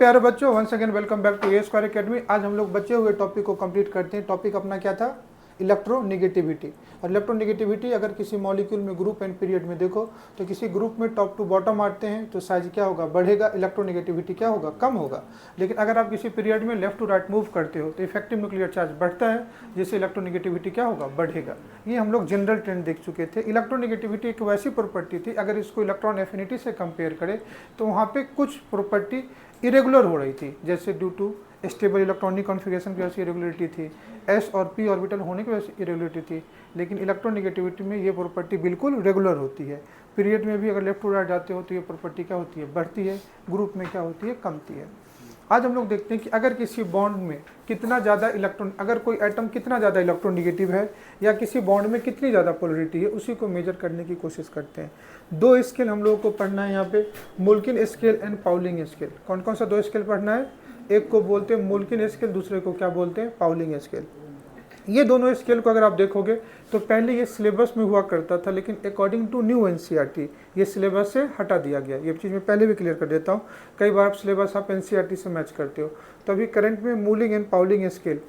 प्यारे बच्चों, once again welcome back to A Square Academy. आज हम लोग बचे हुए टॉपिक को कंप्लीट करते हैं। टॉपिक अपना क्या था? इलेक्ट्रोनेगेटिविटी। और इलेक्ट्रोनेगेटिविटी अगर किसी मॉलिक्यूल में ग्रुप एंड पीरियड में देखो तो किसी ग्रुप में टॉप टू बॉटम आते हैं तो साइज क्या होगा? बढ़ेगा। इलेक्ट्रोनेगेटिविटी क्या होगा? कम होगा। लेकिन अगर आप किसी पीरियड में लेफ्ट टू राइट मूव करते हो तो इफेक्टिव न्यूक्लियर चार्ज बढ़ता है, जिससे इलेक्ट्रोनेगेटिविटी क्या होगा? बढ़ेगा। ये हम लोग जनरल ट्रेंड देख चुके थे। इलेक्ट्रोनेगेटिविटी एक वैसी प्रॉपर्टी थी, अगर इसको इलेक्ट्रॉन एफिनिटी से कंपेयर करें तो वहाँ पे कुछ प्रॉपर्टी इरेगुलर हो रही थी, जैसे due to stable electronic configuration की वजह से इरेगुलरिटी थी, एस और पी ऑर्बिटल होने की वजह से इरेगुलरिटी थी। लेकिन इलेक्ट्रोनेगेटिविटी में ये प्रॉपर्टी बिल्कुल रेगुलर होती है। पीरियड में भी अगर लेफ्ट टू राइट जाते हो तो ये प्रॉपर्टी क्या होती है? बढ़ती है। ग्रुप में क्या होती है? कमती है। आज हम लोग देखते हैं कि अगर किसी बॉन्ड में कितना ज़्यादा इलेक्ट्रॉन, अगर कोई एटम कितना ज़्यादा इलेक्ट्रोनेगेटिव है या किसी बॉन्ड में कितनी ज़्यादा पोलरिटी है, उसी को मेजर करने की कोशिश करते हैं। दो स्केल हम लोगों को पढ़ना है यहाँ पे, मुल्किन स्केल एंड पाउलिंग स्केल। कौन कौन सा दो स्केल पढ़ना है? एक को बोलते हैं मुल्किन स्केल, दूसरे को क्या बोलते हैं? Pauling scale. ये दोनों स्केल को अगर आप देखोगे तो पहले ये सिलेबस में हुआ करता था, लेकिन अकॉर्डिंग टू न्यू एनसीईआरटी ये सिलेबस से हटा दिया गया। ये चीज़ मैं पहले भी क्लियर कर देता हूँ। कई बार आप सिलेबस आप एनसीईआरटी से मैच करते हो, तो अभी करंट में mulling and Pauling scale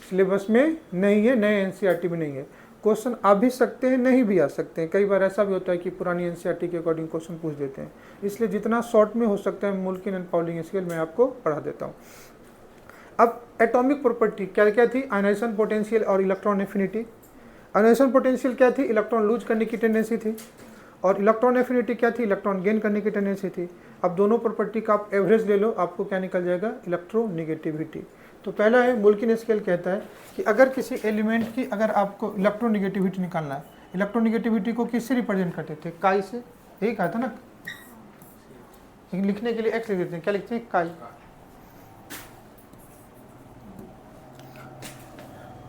syllabus में नहीं है, नए एनसीईआरटी में नहीं है। क्वेश्चन आ भी सकते हैं, नहीं भी आ सकते हैं। कई बार ऐसा भी होता है कि पुरानी एनसीईआरटी के अकॉर्डिंग क्वेश्चन पूछ देते हैं, इसलिए जितना शॉर्ट में हो सकता है मुल्किन एंड पाउलिंग स्केल मैं आपको पढ़ा देता हूँ। अब एटॉमिक प्रॉपर्टी क्या क्या थी? आयनाइजेशन पोटेंशियल और इलेक्ट्रॉन एफिनिटी। आयनाइजेशन पोटेंशियल क्या थी? इलेक्ट्रॉन लूज करने की टेंडेंसी थी। और इलेक्ट्रॉन एफिनिटी क्या थी? इलेक्ट्रॉन गेन करने की टेंडेंसी थी। अब दोनों प्रॉपर्टी का आप एवरेज ले लो, आपको क्या निकल जाएगा? इलेक्ट्रोनेगेटिविटी। तो पहला है मुल्किन स्केल, कहता है कि अगर किसी एलिमेंट की अगर आपको इलेक्ट्रोनेगेटिविटी निकालना है, इलेक्ट्रोनेगेटिविटी को किससे रिप्रेजेंट करते थे? काई से। यही कहा था ना, लिखने के लिए एक्स लिख देते हैं। क्या लिखते हैं? काई।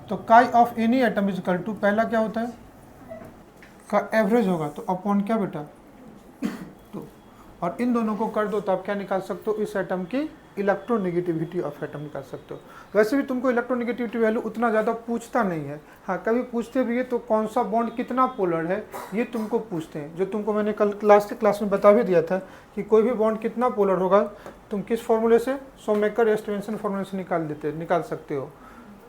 तो chi of any atom is equal to, पहला क्या होता है? का एवरेज होगा, तो अपॉन क्या बेटा? 2। और इन दोनों को कर दो तो आप क्या निकाल सकते हो? इस एटम की इलेक्ट्रोनेगेटिविटी ऑफ एटम निकाल सकते हो। वैसे भी तुमको इलेक्ट्रोनेगेटिविटी वैल्यू उतना ज़्यादा पूछता नहीं है। हाँ, कभी पूछते भी है तो कौन सा बॉन्ड कितना पोलर है ये तुमको पूछते हैं, जो तुमको मैंने कल क्लास में बता भी दिया था कि कोई भी बॉन्ड कितना पोलर होगा तुम किस फॉर्मूले से? शोमेकर एस्टिमेशन फॉर्मूले से निकाल सकते हो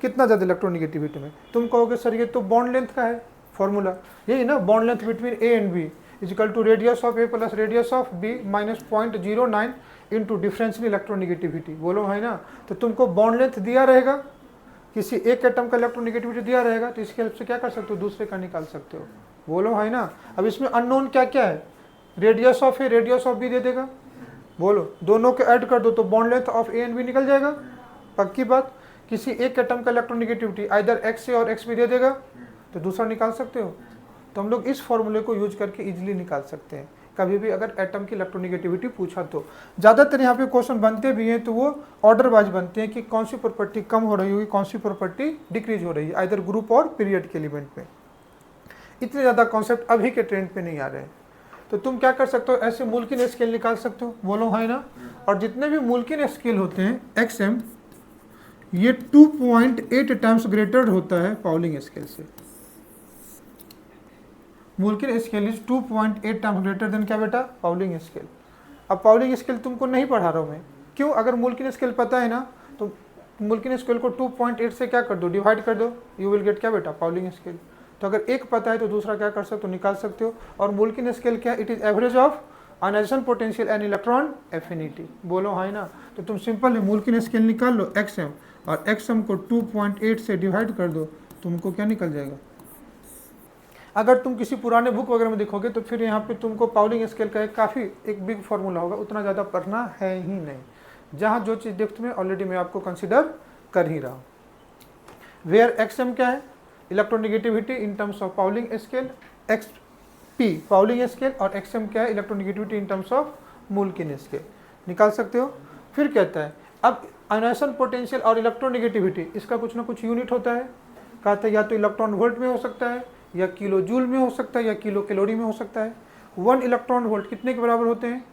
कितना ज़्यादा इलेक्ट्रोनेगेटिविटी में। तुम कहोगे सर ये तो बॉन्ड लेंथ का है फॉर्मूला, यही ना, bond length between A and B is equal to radius of A plus radius of B minus 0.09 into differential electronegativity. बोलो है ना। तो तुमको बॉन्ड लेंथ दिया रहेगा, किसी एक एटम का इलेक्ट्रोनेगेटिविटी दिया रहेगा, तो इसके हेल्प से क्या कर सकते हो? दूसरे का निकाल सकते हो। बोलो है ना। अब इसमें अननोन क्या क्या है? Radius of A, radius of B दे देगा। बोलो, दोनों को ऐड कर दो तो bond length of A and B निकल जाएगा। पक्की बात। किसी एक एटम का इलेक्ट्रोनेगेटिविटी आइदर एक्स ए और एक्स बी दे देगा तो दूसरा निकाल सकते हो। तो हम लोग इस फॉर्मूले को यूज करके इजीली निकाल सकते हैं कभी भी अगर एटम की इलेक्ट्रोनेगेटिविटी पूछा तो। ज़्यादातर यहाँ पे क्वेश्चन बनते भी हैं तो वो ऑर्डर वाइज बनते हैं कि कौन सी प्रॉपर्टी कम हो रही होगी, कौन सी प्रॉपर्टी डिक्रीज हो रही है, आइदर ग्रुप और पीरियड के एलिमेंट में। इतने ज़्यादा कॉन्सेप्ट अभी के ट्रेंड पे नहीं आ रहे हैं। तो तुम क्या कर सकते हो? ऐसे मुल्किन स्केल निकाल सकते हो। बोलो है ना। और जितने भी मुल्किन स्केल होते हैं XM, ये 2.8 टाइम्स ग्रेटर होता है पाउलिंग स्केल से। Mulliken scale is 2.8 times greater than क्या बेटा? Pauling scale. अब पाउलिंग स्केल तुमको नहीं पढ़ा रहा हूँ मैं, क्यों? अगर मुल्किन स्केल पता है ना तो मुल्किन स्केल को 2.8 से क्या कर दो? डिवाइड कर दो, यू विल गेट क्या बेटा? Pauling scale. तो अगर एक पता है तो दूसरा क्या कर सकते हो? निकाल सकते हो। और मुल्किन स्केल क्या? It is average of ionisation potential and electron affinity. बोलो है ना। तो तुम सिंपल है मुल्किन स्केल निकाल लो XM, और XM को 2.8 से डिवाइड कर दो, तुमको क्या निकल जाएगा? अगर तुम किसी पुराने बुक वगैरह में देखोगे तो फिर यहाँ पे तुमको पाउलिंग स्केल का काफ़ी एक बिग फार्मूला होगा, उतना ज़्यादा पढ़ना है ही नहीं। जहाँ जो चीज़ देखते में ऑलरेडी मैं आपको कंसिडर कर ही रहा हूँ। वेयर XM क्या है? Electronegativity in terms of Pauling scale, XP Pauling scale, और XM क्या है? Electronegativity in terms of Mulliken scale. निकाल सकते हो। फिर कहता है अब आयनाइजेशन पोटेंशियल और इलेक्ट्रोनेगेटिविटी, इसका कुछ ना कुछ यूनिट होता है। कहते हैं या तो इलेक्ट्रॉन वोल्ट में हो सकता है, या किलो जूल में हो सकता है, या किलो कैलोरी में हो सकता है। 1 इलेक्ट्रॉन वोल्ट कितने के बराबर होते हैं?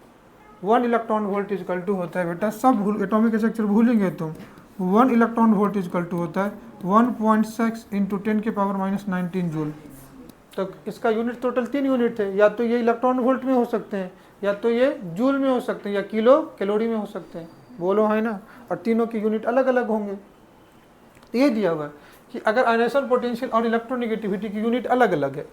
1 electron volt is equal to होता है बेटा, सब एटॉमिक स्ट्रक्चर भूलेंगे तुम। 1 electron volt is equal to होता है 1.6 इंटू 10 के पावर माइनस 19 जूल। तो इसका यूनिट टोटल 3 यूनिट थे, या तो ये इलेक्ट्रॉन वोल्ट में हो सकते हैं, या तो ये जूल में हो सकते हैं, या किलो कैलोरी में हो सकते हैं। बोलो है ना, और तीनों की यूनिट अलग अलग होंगे। तो ये दिया हुआ है कि अगर आयनेशन पोटेंशियल और इलेक्ट्रोनेगेटिविटी की यूनिट अलग अलग है,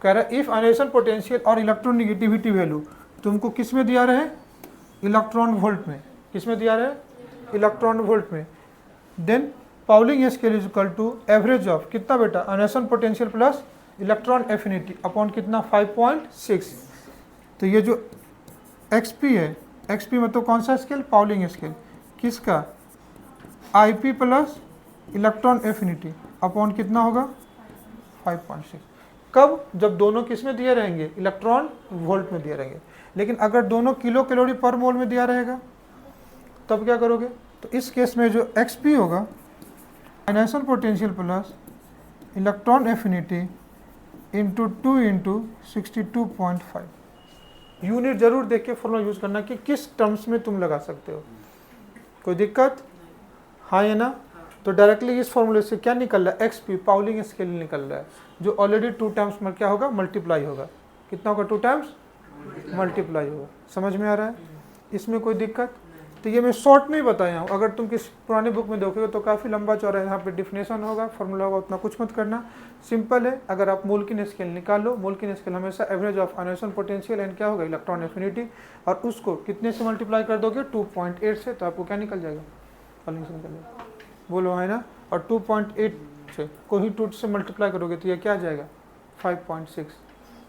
कह रहा है इफ आयनेशन पोटेंशियल और इलेक्ट्रोनेगेटिविटी वैल्यू तुमको किस में दिया रहे, इलेक्ट्रॉन वोल्ट में, किस में दिया रहे, इलेक्ट्रॉन वोल्ट में, then Pauling scale is equal to average of कितना बेटा, ionisation potential plus electron affinity upon कितना 5.6। तो ये जो एक्सपी है, एक्सपी मतलब कौन सा स्केल, पाउलिंग स्केल, किसका, IP plus electron affinity upon कितना होगा 5.6। कब, जब दोनों किस में दिए रहेंगे, इलेक्ट्रॉन वोल्ट में दिए रहेंगे। लेकिन अगर दोनों किलो कैलोरी पर मोल में दिया रहेगा तब क्या करोगे, तो इस केस में जो एक्सपी होगा ionisation potential plus electron affinity into 2 into 62.5। Unit जरूर देख के फॉर्मूला यूज करना कि किस टर्म्स में तुम लगा सकते हो, कोई दिक्कत, हाँ है ना। तो डायरेक्टली इस फॉर्मूले से क्या निकल रहा है, एक्सपी पाउलिंग स्केल निकल रहा है, जो ऑलरेडी 2 टाइम्स में क्या होगा, मल्टीप्लाई होगा, कितना होगा 2 टाइम्स मल्टीप्लाई होगा। समझ में आ रहा है, इसमें कोई दिक्कत। तो ये मैं शॉर्ट में ही बताया हूँ, अगर तुम किस पुराने बुक में देखोगे तो काफ़ी लंबा चौड़ा है, यहाँ पे डिफिनेशन होगा, फॉर्मूला होगा, उतना कुछ मत करना, सिंपल है। अगर आप मोल्किन स्केल निकालो, मोल्किन स्केल हमेशा average of ionisation potential and क्या होगा, इलेक्ट्रॉन एफिनिटी, और उसको कितने से मल्टीप्लाई कर दोगे 2.8 से, तो आपको क्या निकल जाएगा, पाउलिंग निकल जाएगा, बोलो है ना। और 2.8 से कोई 2 से मल्टीप्लाई करोगे तो ये क्या आ जाएगा 5.6।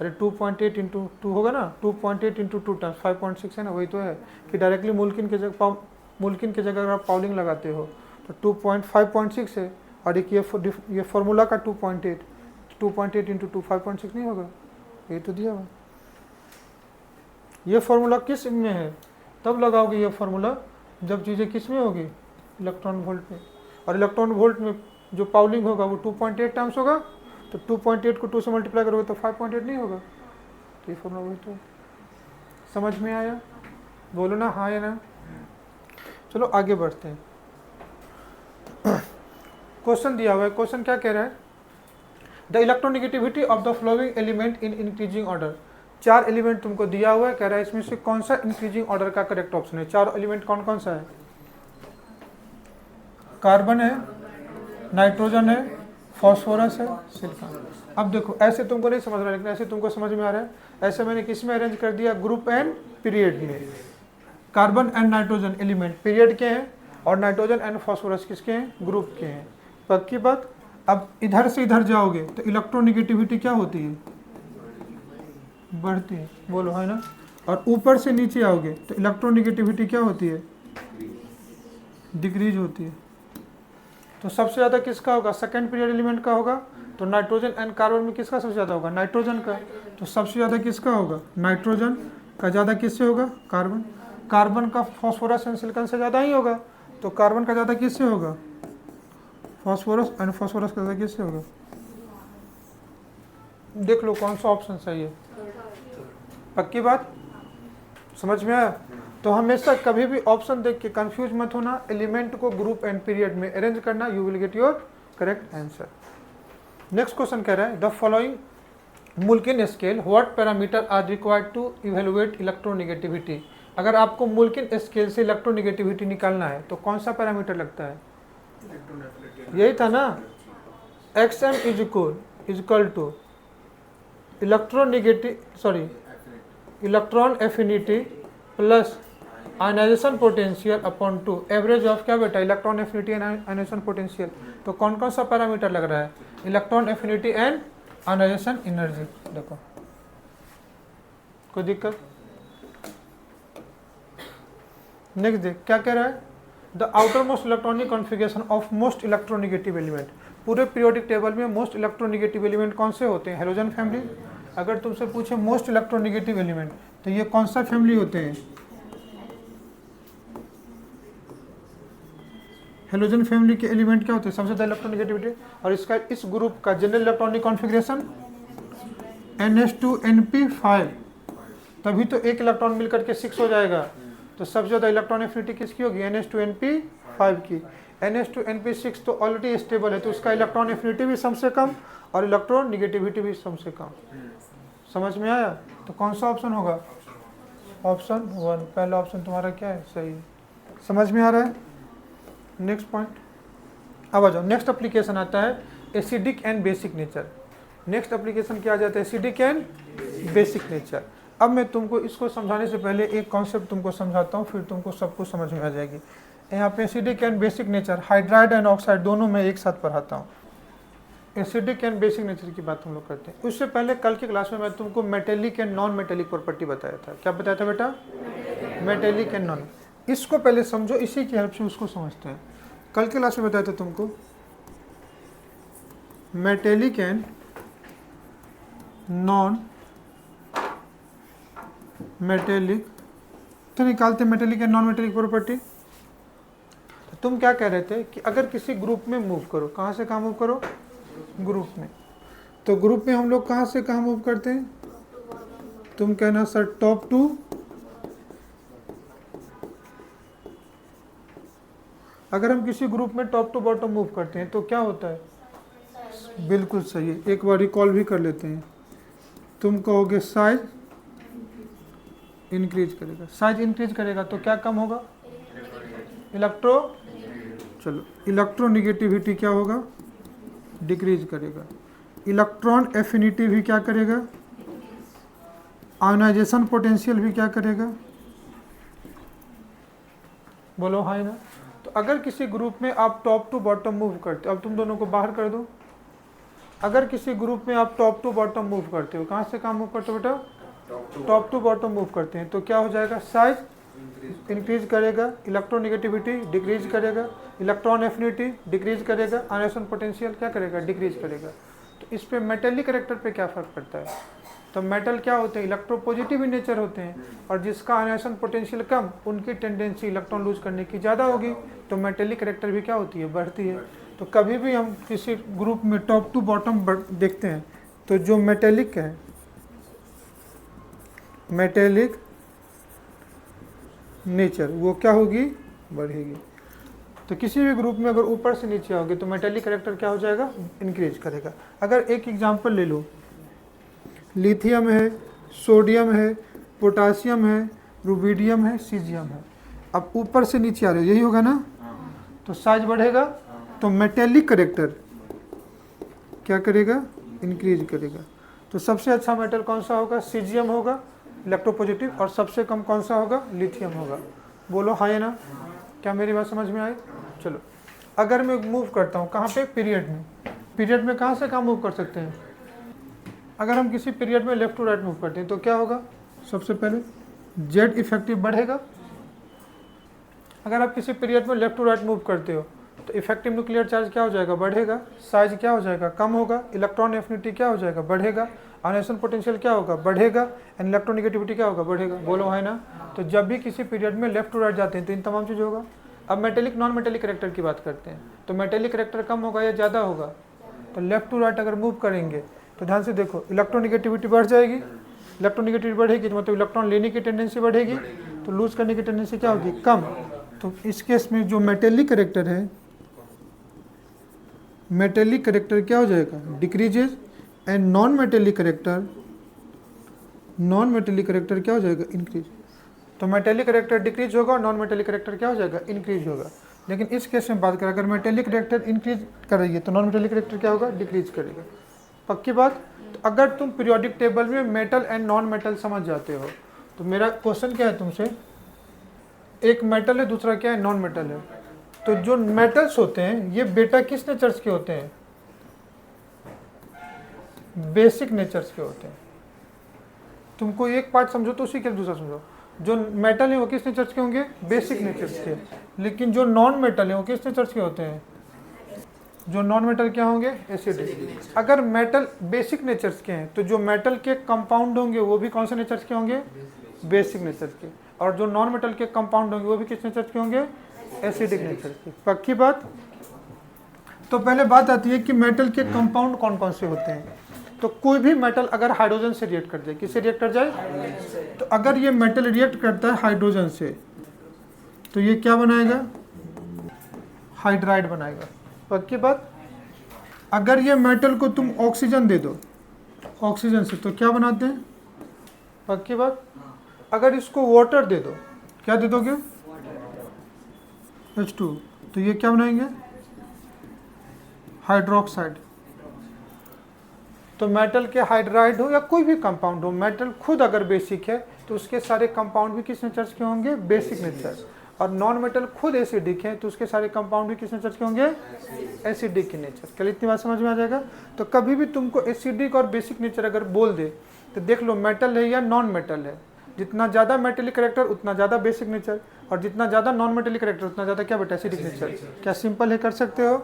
अरे 2.8 इंटू 2 होगा ना, 2.8 इंटू 2 टाइम्स 5.6 है ना, वही तो है कि डायरेक्टली मोल्किन की जगह अगर आप पाउलिंग लगाते हो तो 5.6 है, और एक ये फॉर्मूला का 2.8 इंटू 2 5.6 नहीं होगा, ये तो दिया हुआ। ये फॉर्मूला किस में है, तब लगाओगे ये फॉर्मूला जब चीज़ें किस में होगी, इलेक्ट्रॉन वोल्ट में, और इलेक्ट्रॉन वोल्ट में जो पाउलिंग होगा वो 2.8 टाइम्स होगा, तो 2.8 को 2 से मल्टीप्लाई करोगे तो 5.8 नहीं होगा। तो ये फॉर्मूला वही तो, समझ में आया, बोलो ना हाँ या ना। चलो आगे बढ़ते हैं, क्वेश्चन दिया हुआ है, क्वेश्चन क्या कह रहा है, the electronegativity of the flowing element in increasing order. 4 element तुमको दिया हुआ है, कह रहा है इसमें से कौन सा इंक्रीजिंग ऑर्डर का करेक्ट ऑप्शन है। 4 एलिमेंट कौन कौन सा है, कार्बन है, नाइट्रोजन है, फॉस्फोरस है, सिलिकॉन। अब देखो ऐसे तुमको नहीं समझ रहा, लेकिन ऐसे तुमको समझ में आ रहा है। ऐसे मैंने किस में अरेंज कर दिया, ग्रुप एंड पीरियड में। Carbon and nitrogen element period के हैं, और नाइट्रोजन एंड फॉस्फोरस किसके हैं, ग्रुप के हैं। पक्की बात। अब इधर से इधर जाओगे तो इलेक्ट्रोनेगेटिविटी क्या होती है, बढ़ती है, बोलो है ना। और ऊपर से नीचे आओगे तो इलेक्ट्रोनेगेटिविटी क्या होती है, डिक्रीज होती है। तो सबसे ज़्यादा किसका होगा, सेकेंड पीरियड एलिमेंट का होगा। तो नाइट्रोजन एंड कार्बन में किसका सबसे ज़्यादा होगा, नाइट्रोजन का। तो सबसे ज़्यादा किसका होगा, नाइट्रोजन का। ज़्यादा किससे होगा, कार्बन। कार्बन का फॉस्फोरस एंड सिलिकॉन से ज़्यादा ही होगा। तो कार्बन का ज़्यादा किससे होगा, फॉस्फोरस, एंड फॉस्फोरस का ज़्यादा किससे होगा। देख लो कौन सा ऑप्शन सही है। पक्की बात, समझ में आया। तो हमेशा कभी भी ऑप्शन देख के कंफ्यूज मत होना, एलिमेंट को ग्रुप एंड पीरियड में अरेंज करना, you will get your correct answer. Next question कह रहा है, the following Mulliken scale what parameter are required to evaluate electronegativity. अगर आपको मोल्किन स्केल से इलेक्ट्रोनेगेटिविटी निकालना है तो कौन सा पैरामीटर लगता है, यही था ना, XM is equal to electron affinity plus ionisation potential upon 2 average of क्या बेटा, electron affinity and ionisation potential. तो कौन कौन सा पैरामीटर लग रहा है, electron affinity and ionisation energy. देखो कोई दिक्कत। नेक्स्ट देख क्या कह रहा है, the outermost electronic configuration of most electronegative element. पूरे पीरियोडिक टेबल में मोस्ट इलेक्ट्रोनेगेटिव एलिमेंट कौन से होते हैं, हेलोजन फैमिली। अगर तुमसे पूछे मोस्ट इलेक्ट्रोनेगेटिव एलिमेंट तो ये कौन सा फैमिली होते हैं, हेलोजन फैमिली के एलिमेंट क्या होते हैं, सबसे ज़्यादा इलेक्ट्रोनेगेटिविटी। और इसका इस ग्रुप का जनरल इलेक्ट्रॉनिक कॉन्फ़िगरेशन NH2NP5, तभी तो एक इलेक्ट्रॉन मिलकर के 6 हो जाएगा। तो सबसे ज़्यादा इलेक्ट्रॉन एफिनिटी किसकी होगी, NH2NP5 की। NH2NP6 तो ऑलरेडी स्टेबल है, तो उसका इलेक्ट्रॉन एफिनिटी भी सबसे कम और इलेक्ट्रॉन निगेटिविटी भी सबसे कम। समझ में आया। तो कौन सा ऑप्शन होगा, ऑप्शन 1, पहला ऑप्शन तुम्हारा क्या है, सही है। समझ में आ रहा है? नेक्स्ट पॉइंट, अब आ जाओ। नेक्स्ट एप्लीकेशन आता है acidic and basic nature. Next application क्या आ जाता है? Acidic and basic nature. अब मैं तुमको इसको समझाने से पहले एक कॉन्सेप्ट तुमको समझाता हूँ, फिर तुमको सब कुछ समझ में आ जाएगी। यहाँ पे acidic and basic nature, hydride and oxide दोनों में एक साथ पढ़ाता हूँ। एसिडिक एंड बेसिक नेचर की बात हम लोग करते हैं। उससे पहले कल की क्लास में मैं तुमको metallic and non metallic property बताया था। क्या बताया था बेटा? Metallic and non. इसको पहले समझो, इसी की हेल्प से उसको समझते हैं। कल की क्लास में बताया था तुमको मेटेलिक एंड नॉन मेटेलिक, तो निकालते metallic and non metallic property. तो तुम क्या कह रहे थे कि अगर किसी ग्रुप में मूव करो, कहाँ से कहाँ मूव करो? ग्रुप में। तो ग्रुप में हम लोग कहाँ से कहाँ मूव करते हैं? तुम कहना सर टॉप टू, अगर हम किसी ग्रुप में टॉप टू बॉटम मूव करते हैं तो क्या होता है? बिल्कुल सही है, एक बार रिकॉल भी कर लेते हैं। तुम कहोगे साइज इंक्रीज करेगा। साइज इंक्रीज करेगा तो क्या कम होगा? चलो इलेक्ट्रोनिगेटिविटी क्या होगा? डिक्रीज करेगा। इलेक्ट्रॉन एफिनिटी भी क्या करेगा? आयोनाइजेशन पोटेंशियल भी क्या करेगा? बोलो हाँ ना। तो अगर किसी ग्रुप में आप टॉप टू बॉटम मूव करते हो, अब तुम दोनों को बाहर कर दो। अगर किसी ग्रुप में आप टॉप टू बॉटम मूव करते हो, कहाँ से कहाँ मूव करते हो बेटा? टॉप टू बॉटम मूव करते हैं तो क्या हो जाएगा? साइज इंक्रीज करेगा, इलेक्ट्रोनिगेटिविटी डिक्रीज करेगा, इलेक्ट्रॉन एफिनिटी डिक्रीज करेगा, आयोनाइजेशन पोटेंशियल क्या करेगा? डिक्रीज करेगा। तो इस पे मेटेलिक कैरेक्टर पे क्या फर्क पड़ता है? तो मेटल क्या होते हैं? इलेक्ट्रोपॉजिटिव इन नेचर होते हैं, और जिसका आयोनाइजेशन पोटेंशियल कम, उनकी टेंडेंसी इलेक्ट्रॉन लूज करने की ज़्यादा होगी, तो मेटेलिक कैरेक्टर भी क्या होती है? बढ़ती है। तो कभी भी हम किसी ग्रुप में टॉप टू बॉटम देखते हैं तो जो मेटेलिक है, मेटेलिक नेचर वो क्या होगी? बढ़ेगी। तो किसी भी ग्रुप में अगर ऊपर से नीचे आओगे तो मेटेलिक कैरेक्टर क्या हो जाएगा? इंक्रीज करेगा। अगर एक एग्जांपल ले लो, लिथियम है, सोडियम है, पोटासियम है, रुबिडियम है, सीजियम है। अब ऊपर से नीचे आ रहे हो, यही होगा ना? तो साइज बढ़ेगा, तो मेटेलिक कैरेक्टर क्या करेगा? इंक्रीज करेगा। तो सबसे अच्छा मेटल कौन सा होगा? सीजियम होगा, इलेक्ट्रोपॉजिटिव, और सबसे कम कौन सा होगा? लिथियम होगा। बोलो हाँ या ना। क्या मेरी बात समझ में आई? चलो, अगर मैं मूव करता हूँ कहाँ पे? पीरियड में। पीरियड में कहाँ से कहाँ मूव कर सकते हैं? अगर हम किसी पीरियड में लेफ्ट टू राइट मूव करते हैं तो क्या होगा? सबसे पहले जेड इफेक्टिव बढ़ेगा। अगर आप किसी पीरियड में लेफ्ट टू राइट मूव करते हो तो इफेक्टिव न्यूक्लियर चार्ज क्या हो जाएगा? बढ़ेगा। साइज क्या हो जाएगा? कम होगा। इलेक्ट्रॉन एफिनिटी क्या हो जाएगा? बढ़ेगा। आयोनाइजेशन पोटेंशियल क्या होगा? बढ़ेगा। एंड इलेक्ट्रोनिगेटिविटी क्या होगा? बढ़ेगा। बोलो है ना। तो जब भी किसी पीरियड में लेफ्ट टू राइट जाते हैं तो इन तमाम चीज़ होगा। अब मेटेलिक नॉन मेटेलिक कैरेक्टर की बात करते हैं, तो मेटेलिक कैरेक्टर कम होगा या ज़्यादा होगा? तो लेफ्ट टू राइट अगर मूव करेंगे तो ध्यान से देखो, इलेक्ट्रोनिगेटिविटी बढ़ जाएगी। इलेक्ट्रोनिगेटिविटी बढ़ेगी तो मतलब इलेक्ट्रॉन लेने की टेंडेंसी बढ़ेगी, तो लूज करने की टेंडेंसी क्या होगी? कम। तो इस केस में जो मेटेलिक कैरेक्टर है, मेटेलिक कैरेक्टर क्या हो जाएगा? Decreases. And non metallic character क्या हो जाएगा? इंक्रीज। तो मेटेलिक कैरेक्टर डिक्रीज होगा और नॉन मेटेलिक कैरेक्टर क्या हो जाएगा? इंक्रीज होगा। लेकिन इस केस में बात करें, अगर मेटेलिक कैरेक्टर इंक्रीज कर रही है तो नॉन मेटेलिक कैरेक्टर क्या होगा? डिक्रीज करेगा। पक्की बात? तो अगर तुम पीरियोडिक टेबल में मेटल एंड नॉन मेटल समझ जाते हो तो मेरा क्वेश्चन क्या है तुमसे? एक मेटल है, दूसरा क्या है? नॉन मेटल है। तो जो मेटल्स होते हैं ये बेटा किस नेचर्स के होते हैं? बेसिक नेचर्स के होते हैं। तुमको एक पार्ट समझो तो उसी के दूसरा समझो। जो मेटल है वो किस नेचर्स के होंगे? बेसिक नेचर्स के। लेकिन जो नॉन मेटल है वो किस नेचर्स के होते हैं? जो नॉन मेटल क्या होंगे? एसिडिक। अगर मेटल बेसिक नेचर्स के हैं तो जो मेटल के कंपाउंड होंगे वो भी कौन से नेचर्स के होंगे? बेसिक नेचर्स के। और जो नॉन मेटल के कंपाउंड होंगे वो भी किस नेचर्स के होंगे? एसिडिक नेचर के। पक्की बात? तो पहले बात आती है कि मेटल के कंपाउंड कौन कौन से होते हैं। तो कोई भी मेटल अगर हाइड्रोजन से रिएक्ट कर जाए, किससे रिएक्ट कर जाए? तो अगर ये मेटल रिएक्ट करता है हाइड्रोजन से तो ये क्या बनाएगा? हाइड्राइड बनाएगा। पक्की बात? अगर ये मेटल को तुम ऑक्सीजन दे दो, ऑक्सीजन से, तो क्या बनाते हैं? पक्की बात? अगर इसको वाटर दे दो, क्या दे दोगे? H2, तो ये क्या बनाएंगे, हाइड्रोक्साइड। तो मेटल के हाइड्राइड हो या कोई भी कंपाउंड हो, मेटल खुद अगर बेसिक है तो उसके सारे कंपाउंड भी किस नेचर के होंगे, बेसिक नेचर। और नॉन मेटल खुद एसिडिक है तो उसके सारे कंपाउंड भी किस नेचर के होंगे, एसिडिक के नेचर। कल इतनी बात समझ में आ जाएगा। तो कभी भी तुमको एसिडिक और बेसिक नेचर अगर बोल दे तो देख लो मेटल है या नॉन मेटल है। जितना ज़्यादा मेटेलिक करेक्टर उतना ज़्यादा बेसिक नेचर, और जितना ज़्यादा नॉन मेटेलिक करेक्टर उतना ज़्यादा क्या बेटा, एसिडिक नेचर। क्या सिंपल है, कर सकते हो।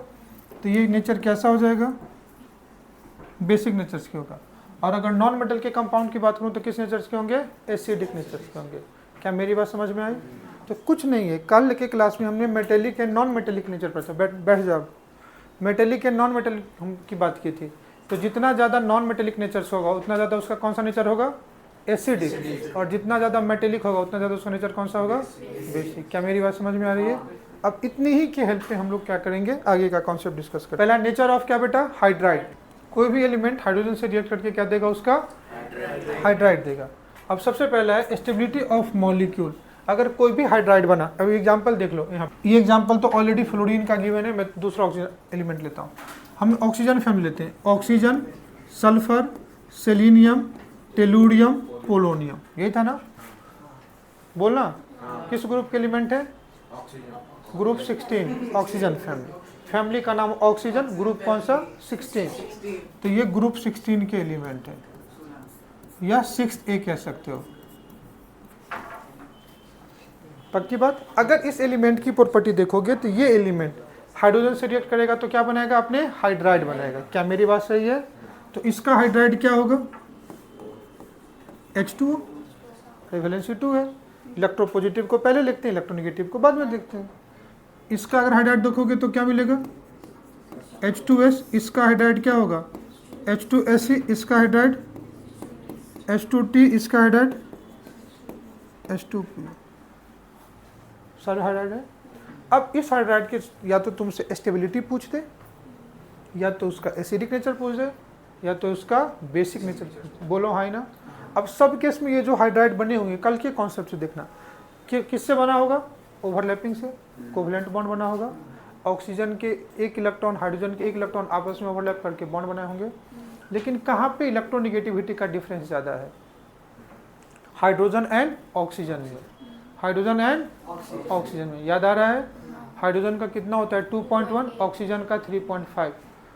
तो ये नेचर कैसा हो जाएगा, बेसिक नेचर्स के होगा। और अगर नॉन मेटल के कंपाउंड की बात करूँ तो किस नेचर्स के होंगे, एसिडिक नेचर्स के होंगे। क्या मेरी बात समझ में आई। तो कुछ नहीं है, कल के क्लास में हमने metallic and non metallic nature पर था, बैठ जाओ। मेटेलिक एंड नॉन मेटेलिक की बात की थी। तो जितना ज़्यादा नॉन मेटेलिक नेचर्स होगा उतना ज़्यादा उसका कौन सा नेचर होगा, एसिडिक। और जितना ज़्यादा मेटेलिक होगा उतना ज़्यादा उसका नेचर कौन सा होगा, बेसिक। क्या मेरी बात समझ में आ रही है। अब इतनी ही की हेल्प से हम लोग क्या करेंगे, आगे का कॉन्सेप्ट डिस्कस करें। पहला नेचर ऑफ क्या बेटा, हाइड्राइड। कोई भी एलिमेंट हाइड्रोजन से रिएक्ट करके क्या देगा, उसका हाइड्राइड देगा। अब सबसे पहला है स्टेबिलिटी ऑफ मॉलिक्यूल। अगर कोई भी हाइड्राइड बना, अभी एग्जांपल देख लो यहाँ, ये एग्जांपल तो ऑलरेडी फ्लोरीन का गिवन है। मैं दूसरा ऑक्सीजन एलिमेंट लेता हूँ। हम ऑक्सीजन फैमिली लेते हैं, oxygen, sulphur, selenium, tellurium, polonium, यही था ना, बोलना। किस ग्रुप के एलिमेंट है, ग्रुप 16, ऑक्सीजन फैमिली। फैमिली का नाम ऑक्सीजन, ग्रुप कौन सा, 16। तो ये ग्रुप 16 के एलिमेंट है, या 6A कह सकते हो। पक्की बात। अगर इस एलिमेंट की प्रॉपर्टी देखोगे तो ये एलिमेंट हाइड्रोजन से रिएक्ट करेगा तो क्या बनाएगा, अपने हाइड्राइड बनाएगा। क्या मेरी बात सही है। तो इसका हाइड्राइड क्या होगा, H2O, वैलेंसी 2 है। इलेक्ट्रोपॉजिटिव को पहले लिखते हैं, इलेक्ट्रोनेगेटिव को बाद में देखते हैं। इसका अगर हाइड्राइड देखोगे तो क्या मिलेगा, H2S। इसका हाइड्राइड क्या होगा, H2SE। इसका हाइड्राइड H2T। इसका हाइड्राइड H2P। सारे हाइड्राइड है। अब इस हाइड्राइड के या तो तुमसे स्टेबिलिटी पूछ दे, या तो उसका एसिडिक नेचर पूछ दे, या तो उसका बेसिक नेचर। बोलो हाई ना। अब सब केस में ये जो हाइड्राइड बने होंगे, कल के कॉन्सेप्ट से देखना कि किससे बना होगा, ओवरलैपिंग से, कोवलेंट बॉन्ड बना होगा। ऑक्सीजन के एक इलेक्ट्रॉन, हाइड्रोजन के एक इलेक्ट्रॉन आपस में ओवरलैप करके बॉन्ड बनाए होंगे। लेकिन कहाँ पे इलेक्ट्रोनेगेटिविटी का डिफरेंस ज़्यादा है, हाइड्रोजन एंड ऑक्सीजन में। हाइड्रोजन एंड ऑक्सीजन में याद आ रहा है, हाइड्रोजन का कितना होता है 2.1, ऑक्सीजन का 3.5।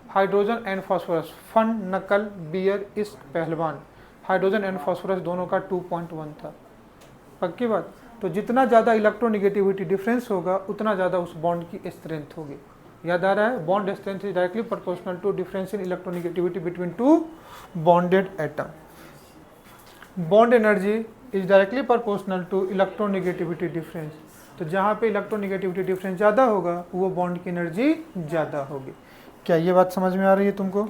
हाइड्रोजन एंड फास्फोरस, फन, नकल, बियर, इश्क, पहलवान, हाइड्रोजन एंड फास्फोरस दोनों का 2.1 था। पक्की बात। तो जितना ज़्यादा इलेक्ट्रोनेगेटिविटी डिफरेंस होगा उतना ज़्यादा उस बॉन्ड की स्ट्रेंथ होगी। याद आ रहा है, bond strength is directly proportional to difference in electronegativity between two bonded atom. Bond energy is directly proportional to electronegativity difference. तो जहाँ पे इलेक्ट्रोनेगेटिविटी डिफरेंस ज़्यादा होगा वो बॉन्ड की एनर्जी ज़्यादा होगी। क्या ये बात समझ में आ रही है तुमको।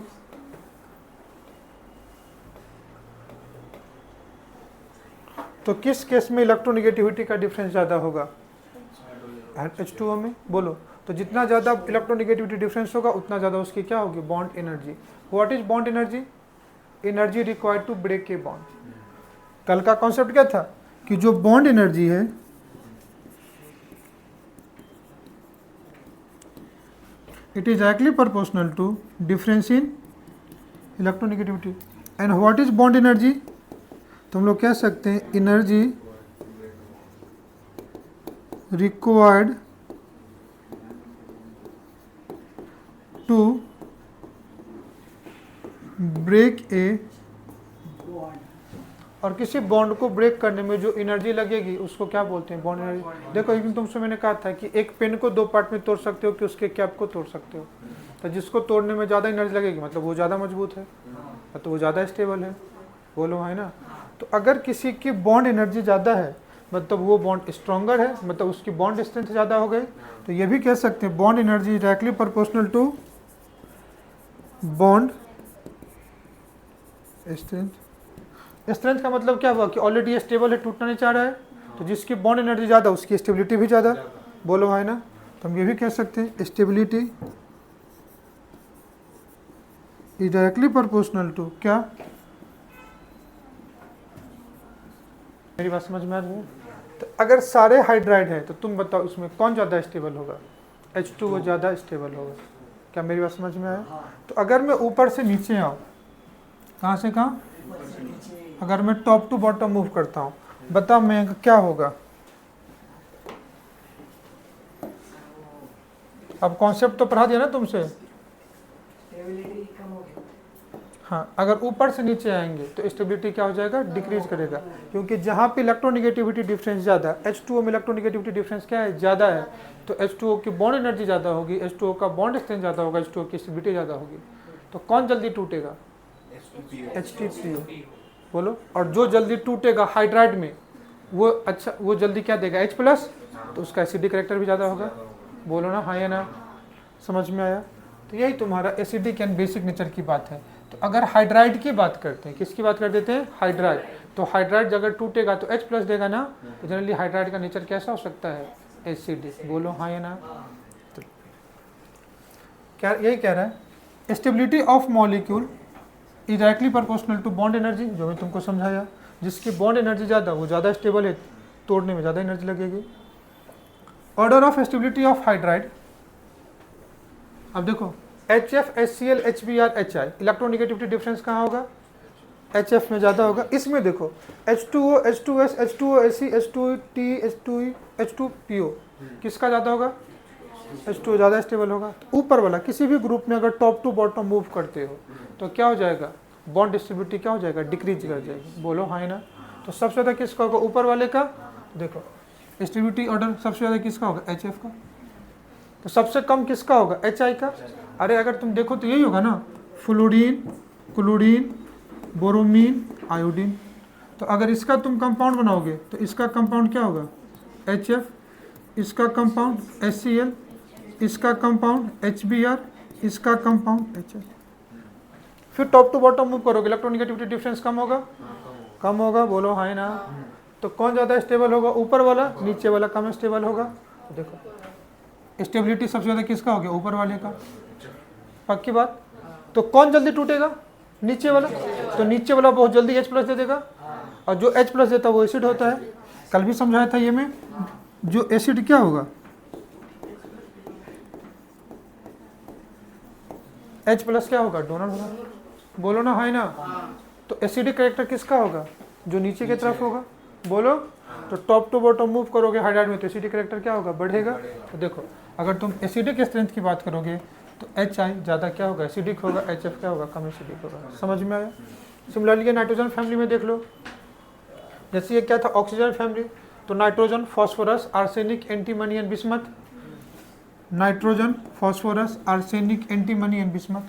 तो किस केस में इलेक्ट्रोनेगेटिविटी का डिफरेंस ज़्यादा होगा, H2O में। बोलो। तो जितना ज़्यादा इलेक्ट्रोनेगेटिविटी डिफरेंस होगा उतना ज़्यादा उसकी क्या होगी, bond energy. What is bond energy, energy required to break a bond. कल का कॉन्सेप्ट क्या था कि जो बॉन्ड एनर्जी है it is directly proportional to difference in electronegativity. And what is bond energy, तो हम लोग कह सकते हैं energy required to break a, और किसी बॉन्ड को ब्रेक करने में जो एनर्जी लगेगी उसको क्या बोलते हैं, बॉन्ड एनर्जी। देखो एक दिन तुमसे मैंने कहा था कि एक पेन को 2 पार्ट में तोड़ सकते हो कि उसके कैप को तोड़ सकते हो। तो जिसको तोड़ने में ज़्यादा एनर्जी लगेगी मतलब वो ज़्यादा मजबूत है, तो वो ज़्यादा स्टेबल है। बोलो है ना। तो अगर किसी की बॉन्ड एनर्जी ज़्यादा है मतलब वो बॉन्ड स्ट्रॉन्गर है, मतलब उसकी बॉन्ड स्ट्रेंथ ज़्यादा हो गई। तो ये भी कह सकते हैं bond energy directly proportional to bond strength. Strength का मतलब क्या हुआ कि ऑलरेडी ये स्टेबल है, टूटना नहीं चाह रहा है, तो जिसकी बॉन्ड एनर्जी ज़्यादा उसकी स्टेबिलिटी भी ज़्यादा। बोलो है ना। तो हम ये भी कह सकते हैं stability is directly proportional to क्या, मेरी बात समझ में आ रही है। तो अगर सारे हाइड्राइड है तो तुम बताओ इसमें कौन ज़्यादा स्टेबल होगा? H2O ज़्यादा स्टेबल होगा। क्या मेरी बात समझ में आया? तो अगर मैं ऊपर से नीचे आऊँ, कहाँ से कहाँ? अगर मैं टॉप टू बॉटम मूव करता हूँ, बताओ मैं क्या होगा? अब कॉन्सेप्ट तो पढ़ा दिया ना तुमसे। हाँ, अगर ऊपर से नीचे आएंगे तो स्टेबिलिटी क्या हो जाएगा? डिक्रीज करेगा, क्योंकि जहाँ पे इलेक्ट्रोनिगेटिविटी डिफरेंस ज़्यादा, H2O में इलेक्ट्रोनिगेटिविटी डिफरेंस क्या है? ज़्यादा है, तो H2O की बॉन्ड एनर्जी ज़्यादा होगी, H2O का बॉन्ड स्ट्रेंथ ज़्यादा होगा, H2O की स्टेबिलिटी ज़्यादा होगी। तो कौन जल्दी टूटेगा? H2PO। बोलो। और जो जल्दी टूटेगा हाइड्राइड में, वो अच्छा, वो जल्दी क्या देगा? H+, तो उसका एसिडिक कैरेक्टर भी ज़्यादा होगा। बोलो ना, हाँ या ना? समझ में आया? तो यही तुम्हारा एसिडिक एंड बेसिक नेचर की बात है। तो अगर हाइड्राइड की बात करते हैं, किसकी बात कर देते हैं? हाइड्राइड। तो हाइड्राइड अगर टूटेगा तो H+ देगा ना, तो जनरली हाइड्राइड का नेचर कैसा हो सकता है? एसिडिक। बोलो हाँ या ना? तो क्या यही कह रहा है, stability of molecule is directly proportional to bond energy, जो मैं तुमको समझाया। जिसकी बॉन्ड एनर्जी ज़्यादा, वो ज़्यादा स्टेबल है, तोड़ने में ज़्यादा एनर्जी लगेगी। Order of stability of hydride, अब देखो HF, HCl, HBr, HI, electronegativity difference कहाँ होगा? HF में ज़्यादा होगा। इसमें देखो H2O, H2S, H2O, Ac, H2T, H2E, H2PO, किसका ज़्यादा होगा? H2O ज़्यादा स्टेबल होगा। तो ऊपर वाला किसी भी ग्रुप में अगर टॉप टू बॉटम मूव करते हो तो क्या हो जाएगा? बॉन्ड डिस्ट्रीब्यूटी क्या हो जाएगा? डिक्रीज कर जाएगी। बोलो हाँ या ना? तो सबसे ज़्यादा किसका होगा? ऊपर वाले का। देखो स्टेबिलिटी ऑर्डर सबसे ज़्यादा किसका होगा? HF का। तो सबसे कम किसका होगा? HI का। अरे अगर तुम देखो तो यही होगा ना, फ्लोरीन, क्लोरीन, बोरोमीन, आयोडीन। तो अगर इसका तुम कंपाउंड बनाओगे तो इसका कंपाउंड क्या होगा? HF, इसका कंपाउंड HCl, इसका कंपाउंड HBr, इसका कंपाउंड HI। फिर टॉप टू बॉटम मूव करोगे, इलेक्ट्रोनिगेटिविटी डिफरेंस कम होगा? कम होगा। बोलो हाँ ना? तो कौन ज़्यादा स्टेबल होगा? ऊपर वाला। नीचे वाला कम स्टेबल होगा। तो देखो स्टेबिलिटी सबसे ज़्यादा किसका हो गया? ऊपर वाले का। पक्की बात। तो कौन जल्दी टूटेगा? नीचे वाला। तो नीचे वाला बहुत जल्दी H+ दे देगा, और जो H+ देता है वो एसिड होता है। कल भी समझाया था ये में, जो एसिड क्या होगा? H+ क्या होगा? डोनर होगा। बोलो ना हाँ ना? तो एसिडिक कैरेक्टर किसका होगा? जो नीचे की तरफ होगा। बोलो। तो टॉप टू बॉटम मूव करोगे हाइड्राइड में तो एसिडिक कैरेक्टर क्या होगा? बढ़ेगा। तो देखो अगर तुम एसिडिक स्ट्रेंथ की बात करोगे तो HI ज़्यादा क्या होगा? एसिडिक होगा। HF क्या होगा? कम एसिडिक होगा। समझ में आया? सिमिलरली नाइट्रोजन फैमिली में देख लो, जैसे ये क्या था? Oxygen family. तो nitrogen, phosphorus, arsenic, antimony and bismuth. Nitrogen, phosphorus, arsenic, antimony and bismuth.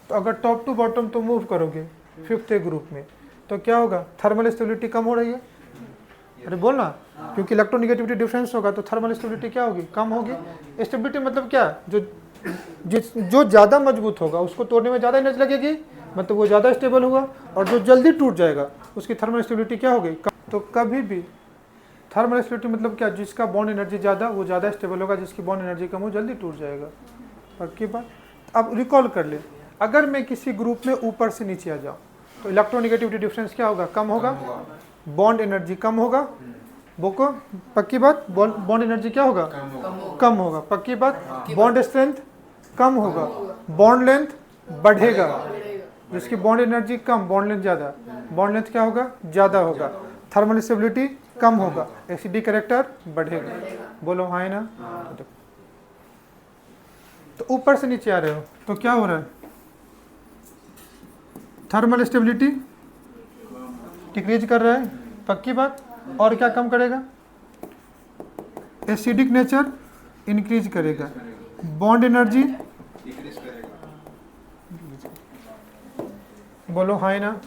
तो अगर टॉप टू बॉटम तो मूव करोगे फिफ्थ ग्रुप में तो क्या होगा? थर्मल स्टेबिलिटी कम हो रही है। अरे बोलना, क्योंकि इलेक्ट्रोनिगेटिविटी डिफरेंस होगा तो थर्मल स्टेबिलिटी क्या होगी? कम होगी। स्टेबिलिटी मतलब क्या? जो ज़्यादा मजबूत होगा उसको तोड़ने में ज़्यादा एनर्जी लगेगी, मतलब वो ज़्यादा स्टेबल होगा। और जो जल्दी टूट जाएगा उसकी थर्मल स्टेबिलिटी क्या होगी? तो कभी भी थर्मल स्टेबिलिटी मतलब क्या? जिसका बॉन्ड एनर्जी ज़्यादा वो ज़्यादा स्टेबल होगा, जिसकी बॉन्ड एनर्जी कम वो जल्दी टूट जाएगा। पक्की बात। अब रिकॉल कर ले, अगर मैं किसी ग्रुप में ऊपर से नीचे आ जाऊँ तो इलेक्ट्रोनिगेटिविटी डिफरेंस क्या होगा? कम होगा। बॉन्ड एनर्जी कम होगा। बोको पक्की बात। बॉन्ड एनर्जी क्या होगा? कम होगा। पक्की बात। बॉन्ड स्ट्रेंथ कम होगा। बॉन्ड लेंथ बढ़ेगा। जिसकी बॉन्ड एनर्जी कम, बॉन्ड लेंथ ज़्यादा, बॉन्ड लेंथ क्या होगा? ज़्यादा होगा। थर्मल स्टेबिलिटी कम होगा। एसिडिक कैरेक्टर बढ़ेगा। बोलो हाँ ना? तो ऊपर से नीचे आ रहे हो तो क्या हो रहा है? थर्मल स्टेबिलिटी डिक्रीज कर रहा है। पक्की बात। और क्या कम करेगा? एसिडिक नेचर इंक्रीज करेगा। बॉन्ड एनर्जी, बोलो हाँ ना?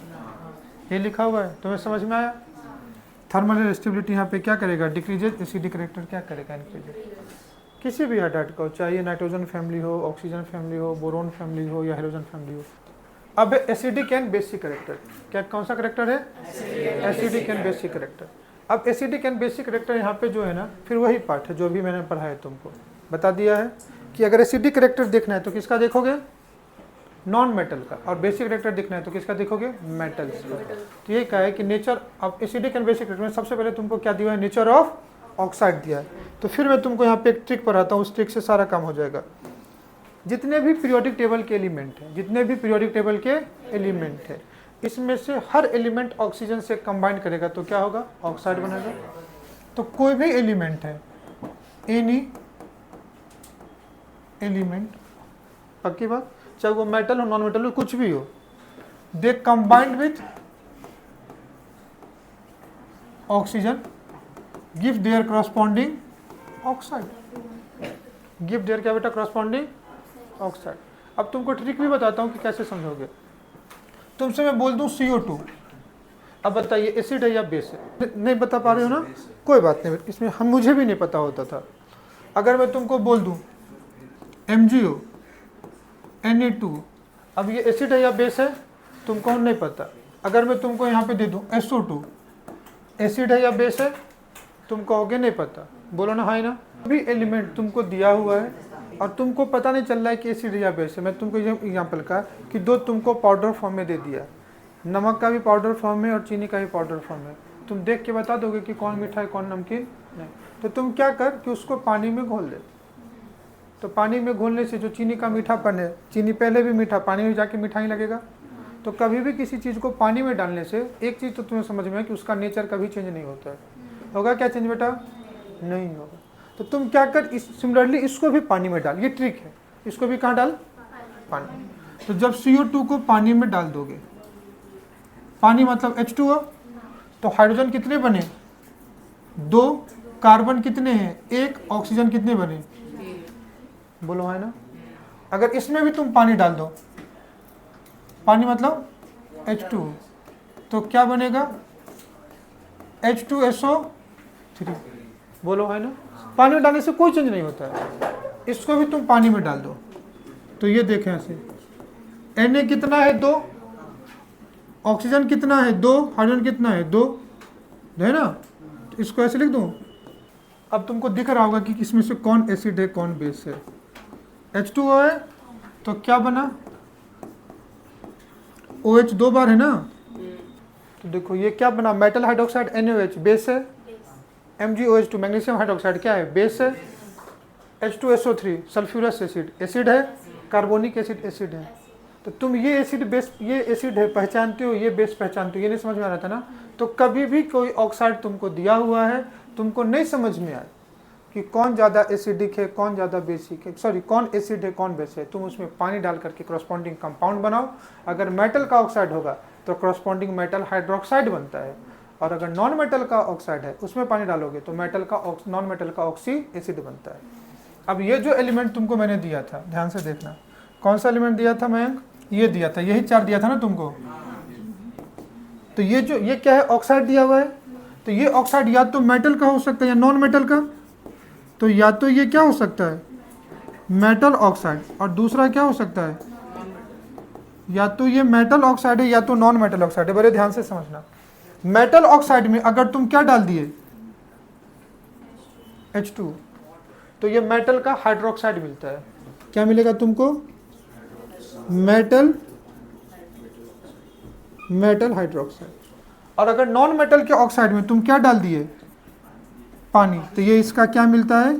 ये लिखा हुआ है, तुम्हें समझ में आया? थर्मल स्टेबिलिटी यहाँ पे क्या करेगा? डिक्रीजेज। एसिडिक कैरेक्टर क्या करेगा? इंक्रीजेज। किसी भी हाइड्राइड को, चाहे नाइट्रोजन फैमिली हो, ऑक्सीजन फैमिली हो, बोरोन फैमिली हो या हाइड्रोजन फैमिली हो। अब एसिडिक एंड बेसिक कैरेक्टर, क्या कौन सा कैरेक्टर है? Acidic and basic character. अब एसिडिक एंड बेसिक कैरेक्टर यहाँ पे जो है ना, फिर वही पार्ट है जो भी मैंने पढ़ा है, तुमको बता दिया है कि अगर एसिडिक कैरेक्टर देखना है तो किसका देखोगे? नॉन मेटल का, और बेसिक कैरेक्टर दिखना है तो किसका देखोगे, मेटल्स का। तो ये क्या है कि nature of acidic and basic character में सबसे पहले तुमको क्या दिया है, नेचर ऑफ ऑक्साइड दिया है। तो फिर मैं तुमको यहाँ पे एक ट्रिक पढ़ाता हूँ, उस ट्रिक से सारा काम हो जाएगा। जितने भी पीरियोडिक टेबल के एलिमेंट हैं, जितने भी पीरियोडिक टेबल के एलिमेंट है, इसमें से हर एलिमेंट ऑक्सीजन से कंबाइन करेगा तो क्या होगा, ऑक्साइड बनेगा। तो कोई भी एलिमेंट है, एनी एलिमेंट, पक्की बात, चाहे वो मेटल हो नॉन मेटल हो कुछ भी हो, they combined with oxygen give their corresponding oxide, give their क्या बेटा, करस्पॉन्डिंग ऑक्साइड। अब तुमको ट्रिक भी बताता हूं कि कैसे समझोगे। तुमसे मैं बोल दूं CO2, अब बताइए एसिड है या बेस है, नहीं बता पा रहे हो ना, कोई बात नहीं, इसमें हम मुझे भी नहीं पता होता था। अगर मैं तुमको बोल दूं MgO Na2, अब ये एसिड है या बेस है, तुमको नहीं पता। अगर मैं तुमको यहाँ पे दे दूं SO2, एसिड है या बेस है, तुम कहोगे नहीं पता, बोलो ना हाँ ना। भी एलिमेंट तुमको दिया हुआ है और तुमको पता नहीं चल रहा है कि एसिड या बेस है। मैं तुमको एग्जांपल का कि दो तुमको पाउडर फॉर्म में दे दिया, नमक का भी पाउडर फॉर्म में और चीनी का भी पाउडर फॉर्म में, तुम देख के बता दोगे कि कौन मीठा है कौन नमकीन नहीं। तो तुम क्या कर कि उसको पानी में घोल दे। तो पानी में घोलने से जो चीनी का मीठापन है, चीनी पहले भी मीठा, पानी में जाके मीठा ही लगेगा। तो कभी भी किसी चीज़ को पानी में डालने से एक चीज़ तो तुम्हें समझ में है कि उसका नेचर कभी चेंज नहीं होता है। होगा क्या चेंज बेटा, नहीं होगा। तो तुम क्या कर, सिमिलरली इसको भी पानी में डाल, ये ट्रिक है, इसको भी कहाँ डाल, पानी। तो जब CO2 को पानी में डाल दोगे, पानी मतलब H2O, तो हाइड्रोजन कितने बने, 2, कार्बन कितने हैं, 1, ऑक्सीजन कितने बने, बोलो है ना। अगर इसमें भी तुम पानी डाल दो, पानी मतलब H2O, तो क्या बनेगा, H2SO3, बोलो है ना। पानी में डालने से कोई चेंज नहीं होता है। इसको भी तुम पानी में डाल दो, तो ये देखें ऐसे, Na कितना है 2, ऑक्सीजन कितना है 2, हाइड्रोजन कितना है 2, है ना। तो इसको ऐसे लिख दूं। अब तुमको दिख रहा होगा कि इसमें से कौन एसिड है कौन बेस है। H2O है तो क्या बना, OH 2 बार है ना, तो देखो ये क्या बना, मेटल हाइड्रोक्साइड NaOH बेस है, MgOH2 मैग्नीशियम हाइड्रोक्साइड क्या है, बेस है, H2SO3 सल्फ्यूरस एसिड एसिड है, कार्बोनिक एसिड एसिड है। तो तुम ये एसिड बेस, ये एसिड है पहचानते हो, ये बेस पहचानते हो, ये नहीं समझ में आ रहा था ना। तो कभी भी कोई ऑक्साइड तुमको दिया हुआ है, तुमको नहीं समझ में आए कि कौन ज़्यादा एसिडिक है कौन ज़्यादा बेसिक है, सॉरी कौन एसिड है कौन बेस है, तुम उसमें पानी डाल करके करस्पॉन्डिंग कंपाउंड बनाओ। अगर मेटल का ऑक्साइड होगा तो करस्पॉन्डिंग मेटल हाइड्रोक्साइड बनता है, और अगर नॉन मेटल का ऑक्साइड है उसमें पानी डालोगे तो मेटल का नॉन मेटल का ऑक्सी एसिड बनता है। अब ये जो एलिमेंट तुमको मैंने दिया था, ध्यान से देखना, कौन सा एलिमेंट दिया था मैं, ये दिया था, यही 4 दिया था ना तुमको। तो ये क्या है, ऑक्साइड दिया हुआ है। तो ये ऑक्साइड या तो मेटल का हो सकता है या नॉन मेटल का। तो या तो ये क्या हो सकता है, मेटल ऑक्साइड, और दूसरा क्या हो सकता है, या तो ये मेटल ऑक्साइड है या तो नॉन मेटल ऑक्साइड है। बड़े ध्यान से समझना, मेटल ऑक्साइड में अगर तुम क्या डाल दिए, H2, तो ये मेटल का हाइड्रोक्साइड मिलता है। क्या मिलेगा तुमको, मेटल हाइड्रोक्साइड। और अगर नॉन मेटल के ऑक्साइड में तुम क्या डाल दिए, पानी, तो ये इसका क्या मिलता है,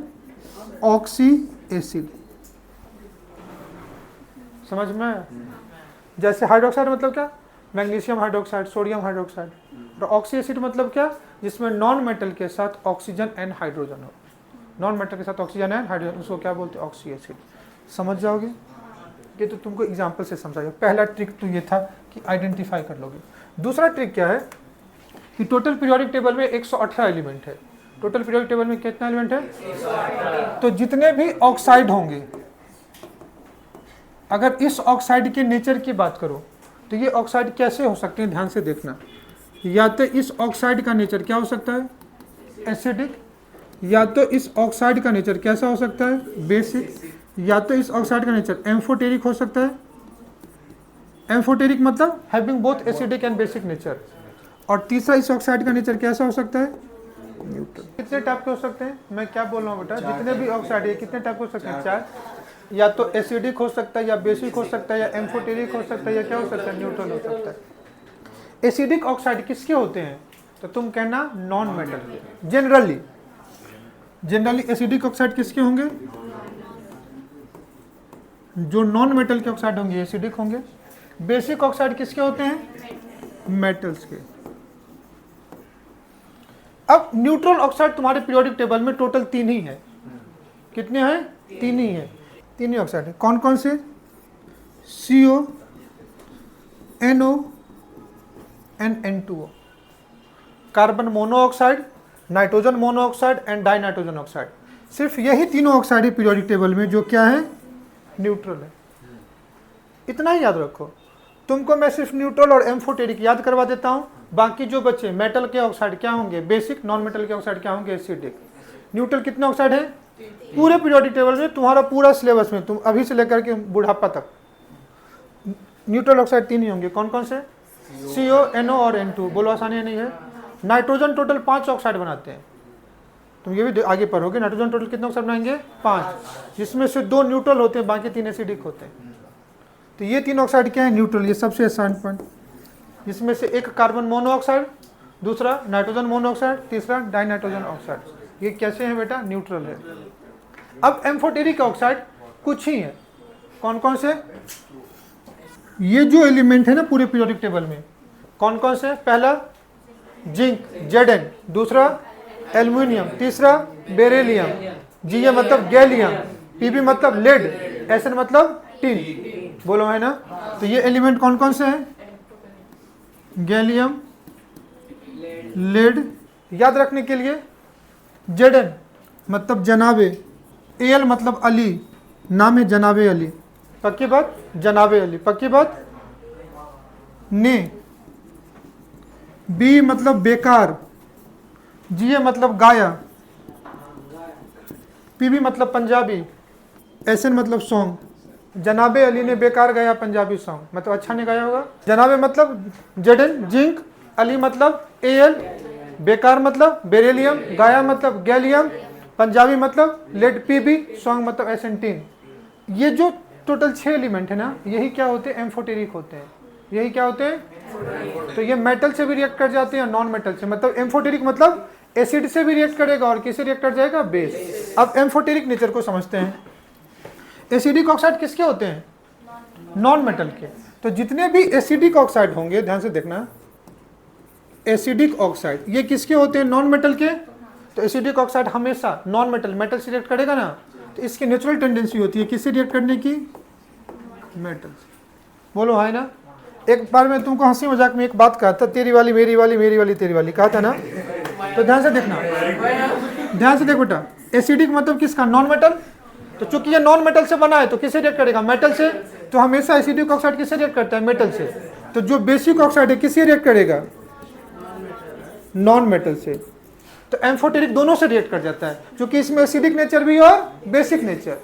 ऑक्सी एसिड। समझ में, जैसे हाइड्रोक्साइड मतलब क्या, मैग्नीशियम हाइड्रोक्साइड, सोडियम हाइड्रोक्साइड, और ऑक्सी एसिड मतलब क्या, जिसमें नॉन मेटल के साथ ऑक्सीजन एंड हाइड्रोजन हो, नॉन मेटल के साथ ऑक्सीजन एंड हाइड्रोजन, उसको क्या बोलते हैं, ऑक्सी एसिड। समझ जाओगे, ये तो तुमको एग्जांपल से समझाया। पहला ट्रिक तो ये था कि आइडेंटिफाई कर लोगे। दूसरा ट्रिक क्या है कि टोटल पीरियोडिक टेबल में 118 एलिमेंट है। टोटल पीरियोडिक टेबल में कितना एलिमेंट है, तो जितने भी ऑक्साइड होंगे, अगर इस ऑक्साइड के नेचर की बात करो तो ये ऑक्साइड कैसे हो सकते हैं, ध्यान से देखना। या तो इस ऑक्साइड का नेचर क्या हो सकता है, एसिडिक, या तो इस ऑक्साइड का नेचर कैसा हो सकता है, बेसिक, या तो इस ऑक्साइड का नेचर एम्फोटेरिक हो सकता है। एम्फोटेरिक मतलब having both acidic and basic nature. और तीसरा इस ऑक्साइड का नेचर कैसा हो सकता है, न्यूट्रल। कितने टाइप के हो सकते हैं, मैं क्या बोल रहा हूँ बेटा, जितने भी ऑक्साइड है कितने टाइप के हो सकते हैं, 4। या तो एसिडिक हो सकता है, या बेसिक हो सकता है, या एम्फोटेरिक हो सकता है, या क्या हो सकता है, न्यूट्रल हो सकता है। एसिडिक ऑक्साइड किसके होते हैं, तो तुम कहना नॉन मेटल के। जनरली एसिडिक ऑक्साइड किसके होंगे, जो नॉन मेटल के ऑक्साइड होंगे एसिडिक होंगे। बेसिक ऑक्साइड किसके होते हैं, मेटल्स के। अब न्यूट्रल ऑक्साइड तुम्हारे पीरियोडिक टेबल में टोटल 3 ही है। कितने हैं, 3 ही है, 3 ही ऑक्साइड है। कौन कौन से, CO, NO and N2O। Carbon monoxide, nitrogen monoxide and die nitrogen oxide. सिर्फ यही तीनों ऑक्साइड है पीरियोडिक टेबल में जो क्या है, न्यूट्रल है। इतना ही याद रखो। तुमको मैं सिर्फ न्यूट्रल और एम्फोटेरिक याद करवा देता हूँ, बाकी जो बच्चे मेटल के ऑक्साइड क्या होंगे, बेसिक, नॉन मेटल के ऑक्साइड क्या होंगे, एसिडिक। न्यूट्रल कितने ऑक्साइड है पूरे पीरियोडिक टेबल में, तुम्हारा पूरा सिलेबस में, तुम अभी से लेकर के बुढ़ापा तक न्यूट्रल ऑक्साइड 3 ही होंगे। कौन कौन से, CO, NO और N2। बोलो आसानी नहीं है। नाइट्रोजन टोटल 5 ऑक्साइड बनाते हैं, तुम ये भी आगे पढ़ोगे। नाइट्रोजन टोटल कितने ऑक्साइड बनाएंगे, 5, जिसमें से 2 न्यूट्रल होते हैं, बाकी 3 एसिडिक होते हैं। तो ये 3 ऑक्साइड क्या है, न्यूट्रल। ये सबसे आसान पॉइंट। जिसमें से एक कार्बन मोनोऑक्साइड, दूसरा नाइट्रोजन मोनोऑक्साइड, तीसरा डाई नाइट्रोजन ऑक्साइड। ये कैसे हैं बेटा, न्यूट्रल है। अब एम्फोटेरिक ऑक्साइड कुछ ही है। कौन कौन से, ये जो एलिमेंट है ना पूरे पीरियोडिक टेबल में, कौन कौन से, पहला जिंक, Zn, दूसरा एल्युमिनियम, तीसरा बेरिलियम, Ga मतलब गैलियम, Pb मतलब लेड, Sn मतलब टिन। बोलो है ना। तो ये एलिमेंट कौन कौन से हैं, गैलियम, लेड। याद रखने के लिए Zn मतलब जनाबे, Al मतलब अली, नाम है जनाबे अली, पक्की बात, जनाबे अली, पक्की बात। ने, बी मतलब बेकार, Ga मतलब गाया, Pb मतलब पंजाबी, Sn मतलब सॉन्ग। जनाबे अली ने बेकार गाया पंजाबी सॉन्ग, मतलब अच्छा नहीं गाया होगा। जनाबे मतलब Zn, जिंक, अली मतलब Al, बेकार मतलब बेरिलियम, गाया मतलब गैलियम, पंजाबी मतलब लेड, Pb, सॉन्ग मतलब Sn टिन। ये जो टोटल 6 एलिमेंट है ना, यही क्या होते हैं, एम्फोटेरिक होते हैं। यही क्या होते हैं, तो ये मेटल से भी रिएक्ट कर जाते हैं, नॉन मेटल से। मतलब एम्फोटेरिक मतलब एसिड से भी रिएक्ट करेगा और किससे रिएक्ट कर जाएगा, बेस। अब एम्फोटेरिक नेचर को समझते हैं। एसिडिक ऑक्साइड किसके होते हैं, नॉन मेटल के। तो जितने भी एसिडिक ऑक्साइड होंगे, ध्यान से देखना, एसिडिक ऑक्साइड ये किसके होते हैं, नॉन मेटल के। तो एसिडिक ऑक्साइड हमेशा नॉन मेटल, मेटल से रिएक्ट करेगा ना, तो इसकी नेचुरल टेंडेंसी होती है किससे रिएक्ट करने की, मेटल से। बोलो है ना। एक बार मैं तुमको हंसी मजाक में एक बात कहा था, तेरी वाली मेरी वाली, मेरी वाली तेरी वाली, कहा था ना। तो ध्यान से देखना, ध्यान से देख बेटा। एसिडिक मतलब किसका, नॉन मेटल। तो चूंकि ये नॉन मेटल से बना है तो किससे रिएक्ट करेगा, मेटल से। तो हमेशा एसिडिक ऑक्साइड किससे रिएक्ट करता है, मेटल से। तो जो बेसिक ऑक्साइड है किससे रिएक्ट करेगा, नॉन मेटल से। तो एम्फोटेरिक दोनों से रिएक्ट कर जाता है, क्योंकि इसमें एसिडिक नेचर भी और बेसिक नेचर,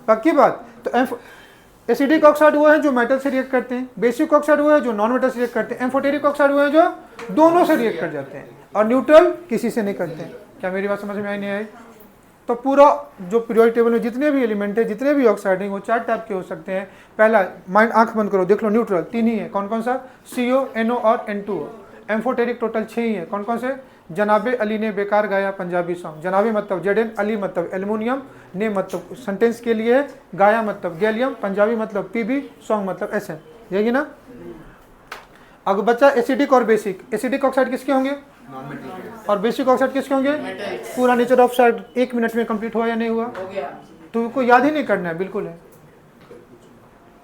पक्की बात। तो एसिडिक ऑक्साइड वो है जो मेटल से रिएक्ट करते हैं, बेसिक ऑक्साइड वो है जो नॉन मेटल से रिएक्ट करते हैं, एम्फोटेरिक ऑक्साइड वो है जो दोनों से रिएक्ट कर जाते हैं, और न्यूट्रल किसी से नहीं करते हैं। क्या मेरी बात समझ में आई नहीं आई। तो पूरा जो पीरियोडिक टेबल में जितने भी एलिमेंट है, जितने भी ऑक्साइड हैं, वो 4 टाइप के हो सकते हैं। पहला, माइंड आंख बंद करो, देख लो, न्यूट्रल 3 ही है। कौन कौन सा, CO, NO और N2O। एम्फोटेरिक टोटल 6 ही है। कौन कौन से, जनाबे अली ने बेकार गाया पंजाबी सॉन्ग। जनाबे मतलब Zn, अली मतलब एल्युमिनियम, ने मतलब सेंटेंस के लिए है, गाया मतलब गैलियम, पंजाबी मतलब Pb, सॉन्ग मतलब Sn। यही ना। अब बच्चा एसिडिक और बेसिक। एसिडिक ऑक्साइड किसके होंगे, और बेसिक ऑक्साइड किसके होंगे, पूरा नेचर ऑफ ऑक्साइड 1 मिनट में कंप्लीट हुआ या नहीं हुआ, तो को याद ही नहीं करना है, बिल्कुल है।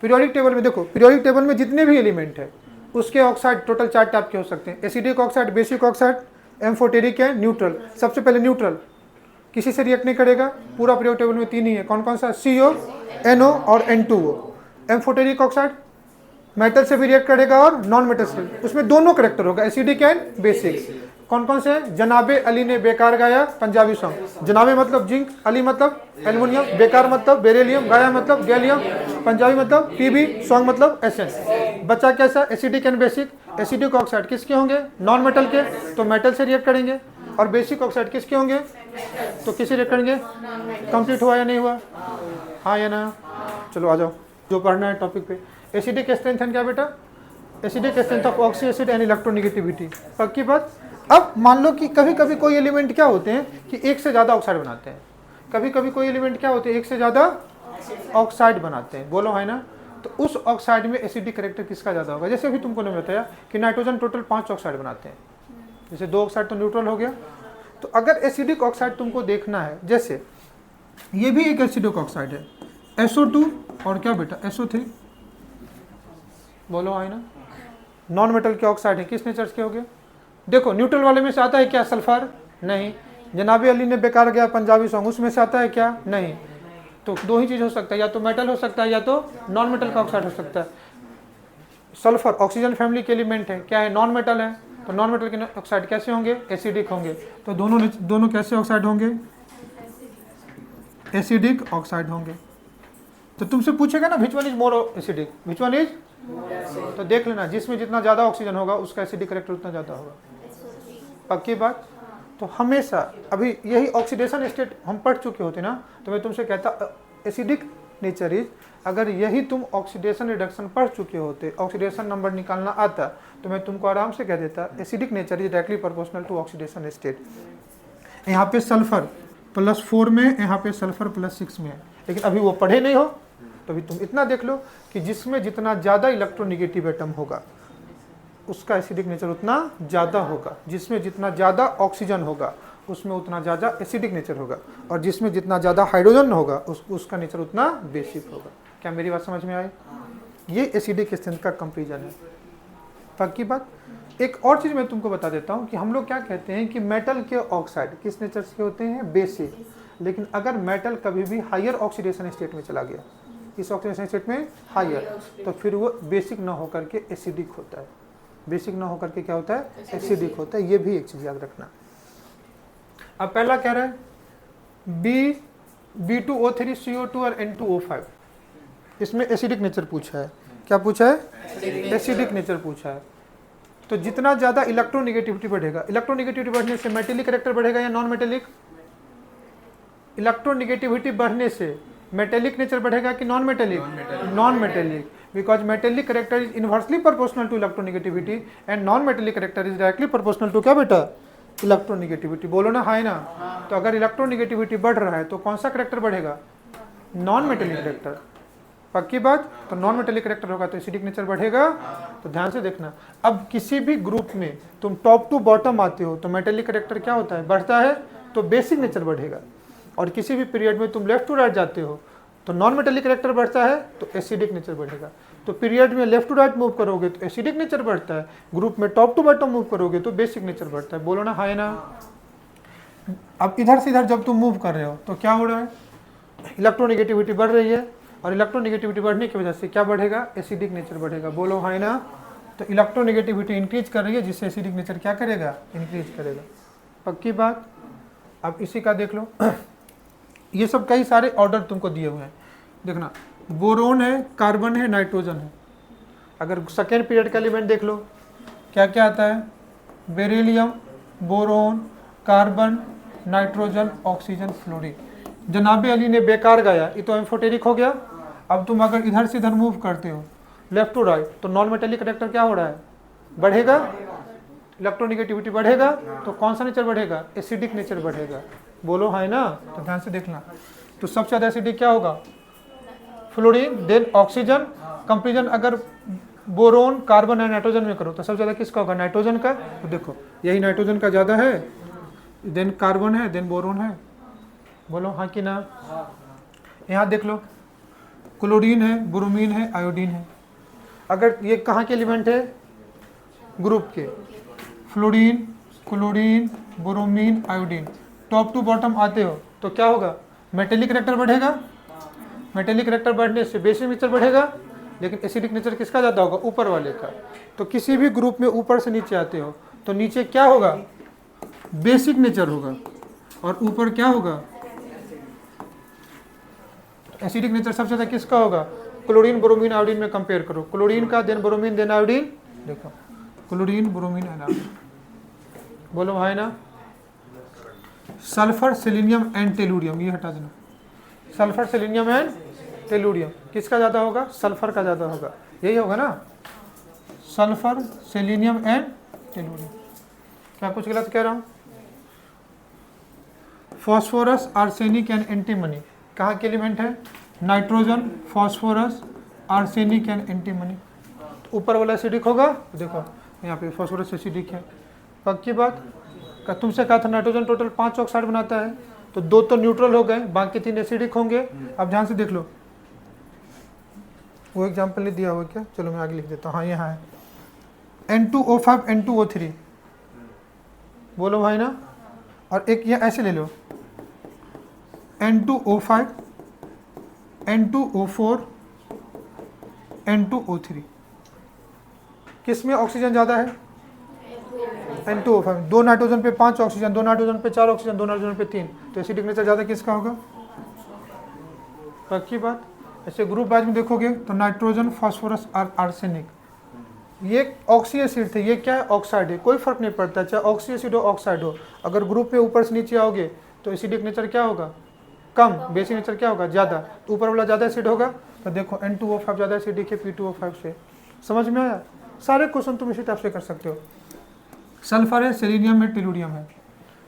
पीरियोडिक टेबल में देखो, पीरियोडिक टेबल में जितने भी एलिमेंट है उसके ऑक्साइड टोटल 4 टाइप के हो सकते हैं। Acidic oxide, basic oxide, amphoteric है, न्यूट्रल। सबसे पहले न्यूट्रल किसी से रिएक्ट नहीं करेगा, पूरा पीरियोडिक टेबल में 3 ही है। कौन कौन सा, CO, NO और N2O। एम्फोटेरिक ऑक्साइड मेटल से भी रिएक्ट करेगा और नॉन मेटल से, उसमें दोनों करेक्टर होगा, एसिडिक एंड बेसिक। कौन कौन से, जनाबे अली ने बेकार गाया पंजाबी सॉन्ग। जनाबे मतलब जिंक, अली मतलब एल्युमिनियम, बेकार मतलब बेरिलियम, गाया मतलब गैलियम, पंजाबी मतलब Pb, सॉन्ग मतलब Sn। बच्चा कैसा, acidic and basic. Acidic oxide किसके होंगे, नॉन मेटल के, तो मेटल से रिएक्ट करेंगे। और बेसिक ऑक्साइड किसके होंगे, तो किससे रिएक्ट करेंगे। कंप्लीट हुआ या नहीं हुआ, हाँ या ना। चलो आ जाओ, जो पढ़ना है टॉपिक पे। एसिडिक स्ट्रेंथ है क्या बेटा? Acidic strength of oxy acid and electronegativity, पक्की बात। अब मान लो कि कभी कभी कोई एलिमेंट क्या होते हैं कि एक से ज़्यादा ऑक्साइड बनाते हैं, कभी कभी कोई एलिमेंट क्या होते हैं एक से ज़्यादा ऑक्साइड बनाते हैं, बोलो है ना। तो उस ऑक्साइड में एसिडिक कैरेक्टर किसका ज़्यादा होगा? जैसे अभी तुमको ने बताया कि नाइट्रोजन टोटल 5 ऑक्साइड बनाते हैं, जैसे 2 ऑक्साइड तो न्यूट्रल हो गया। तो अगर एसिडिक ऑक्साइड तुमको देखना है, जैसे ये भी एक एसिडिक ऑक्साइड है, SO2 और क्या बेटा SO3, बोलो है ना। नॉन मेटल के ऑक्साइड है, किस नेचर के हो गए? देखो न्यूट्रल वाले में से आता है क्या सल्फर? नहीं। जनाबे अली ने बेकार गया पंजाबी सॉन्ग, उसमें से आता है क्या? नहीं। तो दो ही चीज़ हो सकता है, या तो मेटल हो सकता है या तो नॉन मेटल का ऑक्साइड हो सकता है। सल्फर ऑक्सीजन फैमिली के एलिमेंट है, क्या है? नॉन मेटल है। तो नॉन मेटल के ऑक्साइड कैसे होंगे? एसिडिक होंगे। तो दोनों कैसे ऑक्साइड होंगे? एसिडिक ऑक्साइड होंगे। तो तुमसे पूछेगा ना which one is more acidic, which one is, तो देख लेना जिसमें जितना ज़्यादा ऑक्सीजन होगा उसका एसिडिक कैरेक्टर उतना ज़्यादा होगा, पक्की बात। तो हमेशा अभी यही ऑक्सीडेशन स्टेट हम पढ़ चुके होते ना, तो मैं तुमसे कहता एसिडिक नेचर इज, अगर यही तुम ऑक्सीडेशन रिडक्शन पढ़ चुके होते, ऑक्सीडेशन नंबर निकालना आता, तो मैं तुमको आराम से कह देता acidic nature is directly proportional to oxidation state. यहाँ पे सल्फर +4 में, यहाँ पे सल्फर +6 में है, लेकिन अभी वो पढ़े नहीं हो, तो अभी तुम इतना देख लो कि जिसमें जितना ज़्यादा इलेक्ट्रोनिगेटिव एटम होगा उसका एसिडिक नेचर उतना ज़्यादा होगा, जिसमें जितना ज़्यादा ऑक्सीजन होगा उसमें उतना ज़्यादा एसिडिक नेचर होगा, और जिसमें जितना ज़्यादा हाइड्रोजन होगा उसका नेचर उतना बेसिक होगा। क्या मेरी बात समझ में आई? ये एसिडिक स्ट्रेंथ का कंपेरिजन है, पक्की बात। एक और चीज़ मैं तुमको बता देता हूँ कि हम लोग क्या कहते हैं कि मेटल के ऑक्साइड किस नेचर के होते हैं? बेसिक। लेकिन अगर मेटल कभी भी हायर ऑक्सीडेशन स्टेट में चला गया, इस ऑक्सीडेशन स्टेट में हायर, तो फिर वो बेसिक ना होकर के एसिडिक होता है। बेसिक ना होकर के क्या होता है? एसिडिक होता है। ये भी एक चीज़ याद रखना। अब पहला कह रहा है B2O3CO2 और N2O5, इसमें एसिडिक नेचर पूछा है। क्या पूछा है? एसिडिक नेचर पूछा है। तो जितना ज़्यादा इलेक्ट्रोनिगेटिविटी बढ़ेगा, इलेक्ट्रोनिगेटिविटी बढ़ने से मेटेलिक कैरेक्टर बढ़ेगा या नॉन मेटेलिक? इलेक्ट्रोनिगेटिविटी बढ़ने से मेटेलिक नेचर बढ़ेगा कि non metallic? Non metallic, because metallic character is inversely proportional to electronegativity and non metallic character is directly proportional to क्या बेटा? इलेक्ट्रोनिगेटिविटी। बोलो ना हाय ना। तो अगर इलेक्ट्रोनिगेटिविटी बढ़ रहा है तो कौन सा कैरेक्टर बढ़ेगा? नॉन मेटेलिक कैरेक्टर, पक्की बात। तो नॉन मेटेलिक कैरेक्टर होगा तो एसिडिक नेचर बढ़ेगा। तो ध्यान से देखना, अब किसी भी ग्रुप में तुम टॉप टू बॉटम आते हो तो मेटेलिक कैरेक्टर क्या होता है? बढ़ता है, तो बेसिक नेचर बढ़ेगा। और किसी भी पीरियड में तुम लेफ्ट टू राइट जाते हो तो नॉन मेटेलिक कैरेक्टर बढ़ता है तो एसिडिक नेचर बढ़ेगा। तो पीरियड में लेफ्ट टू राइट मूव करोगे तो एसिडिक नेचर बढ़ता है, ग्रुप में टॉप टू बॉटम मूव करोगे तो बेसिक नेचर बढ़ता है। बोलो ना हाय ना। अब इधर से इधर जब तुम मूव कर रहे हो तो क्या हो रहा है? इलेक्ट्रोनिगेटिविटी बढ़ रही है, और इलेक्ट्रोनिगेटिविटी बढ़ने की वजह से क्या बढ़ेगा? एसिडिक नेचर बढ़ेगा। बोलो हाय ना। तो इलेक्ट्रोनिगेटिविटी इंक्रीज कर रही है, जिससे एसिडिक नेचर क्या करेगा? इंक्रीज करेगा, पक्की बात। अब इसी का देख लो, ये सब कई सारे ऑर्डर तुमको दिए हुए हैं। देखना, बोरोन है, कार्बन है, नाइट्रोजन है। अगर सेकेंड पीरियड का एलिमेंट देख लो, क्या क्या आता है? Beryllium, boron, carbon, nitrogen, oxygen, fluorine. जनाबे अली ने बेकार गाया, ये तो एम्फोटेरिक हो गया। अब तुम अगर इधर से इधर मूव करते हो लेफ्ट टू राइट तो नॉन मेटेलिक कैरेक्टर क्या हो रहा है? बढ़ेगा। इलेक्ट्रोनिगेटिविटी बढ़ेगा तो कौन सा नेचर बढ़ेगा? एसिडिक नेचर बढ़ेगा। बोलो है ना। तो ध्यान से देखना, तो सबसे ज़्यादा एसिडिक क्या होगा? Fluorine, then oxygen. कंपेरिजन अगर बोरोन, कार्बन और नाइट्रोजन में करो तो सबसे ज़्यादा किसका होगा? नाइट्रोजन का। तो देखो यही नाइट्रोजन का ज़्यादा है, देन कार्बन है, देन बोरोन है। बोलो हाँ कि ना। यहाँ देख लो, क्लोरीन है, ब्रोमीन है, आयोडीन है। अगर ये कहाँ के एलिमेंट है? ग्रुप के। Fluorine, chlorine, bromine, iodine, top to bottom आते हो तो क्या होगा? मेटेलिक कैरेक्टर बढ़ेगा। मेटेलिक कैरेक्टर बढ़ने से बेसिक नेचर बढ़ेगा, लेकिन एसिडिक नेचर किसका ज़्यादा होगा? ऊपर वाले का। तो किसी भी ग्रुप में ऊपर से नीचे आते हो तो नीचे क्या होगा? बेसिक नेचर होगा, और ऊपर क्या होगा? एसिडिक नेचर सबसे ज़्यादा किसका होगा? क्लोरीन, ब्रोमीन, आयोडीन में कंपेयर करो। क्लोरीन का, देन ब्रोमीन, देन आयोडीन। देखो क्लोरीन, ब्रोमीन एंड आयोडीन। बोलो भाई ना। सल्फर, सेलेनियम एंड टेलुरियम, ये हटा देना। Sulphur, selenium and tellurium. किसका ज़्यादा होगा? सल्फर का ज़्यादा होगा, यही होगा ना, सल्फर, सेलेनियम एंड टेलुरियम। क्या कुछ गलत कह रहा हूँ? फॉस्फोरस, आर्सेनिक एंड एंटीमनी कहाँ के एलिमेंट है? Nitrogen, phosphorus, arsenic and antimony. ऊपर वाला एसिडिक होगा, देखो यहाँ पे फॉस्फोरस एसिडिक है, पक्की बात। तुमसे कहा था नाइट्रोजन टोटल 5 ऑक्साइड बनाता है, तो 2 तो न्यूट्रल हो गए, बाकी 3 एसिडिक होंगे। अब ध्यान से देख लो, वो एग्जाम्पल नहीं दिया हुआ क्या? चलो मैं आगे लिख देता हूँ। हाँ यहाँ है N2O5 N2O3, बोलो भाई ना। और एक ये ऐसे ले लो N2O5 N2O4 N2O3। किस में ऑक्सीजन ज़्यादा है? N2O5। 2 नाइट्रोजन पे 5 ऑक्सीजन, 2 नाइट्रोजन पे 4 ऑक्सीजन, 2 नाइट्रोजन पे 3, तो एसिडिक नेचर ज़्यादा किसका होगा? पक्की बात। ऐसे ग्रुप वाइज में देखोगे तो नाइट्रोजन, फॉस्फोरस, आर्सेनिक, ये ऑक्सी एसिड थे, ये क्या है? ऑक्साइड है। कोई फर्क नहीं पड़ता चाहे ऑक्सी एसिड हो ऑक्साइड हो, अगर ग्रुप में ऊपर से नीचे आओगे तो एसिडिक नेचर क्या होगा? कम। बेसिक नेचर क्या होगा? ज़्यादा। तो ऊपर वाला ज़्यादा एसिड होगा, तो देखो N2O5 ज़्यादा एसिडिक है P2O5 से। समझ में आया? सारे क्वेश्चन तुम इसी टाइप से कर सकते हो। सल्फर है, सेलेनियम है, टेलुरियम है।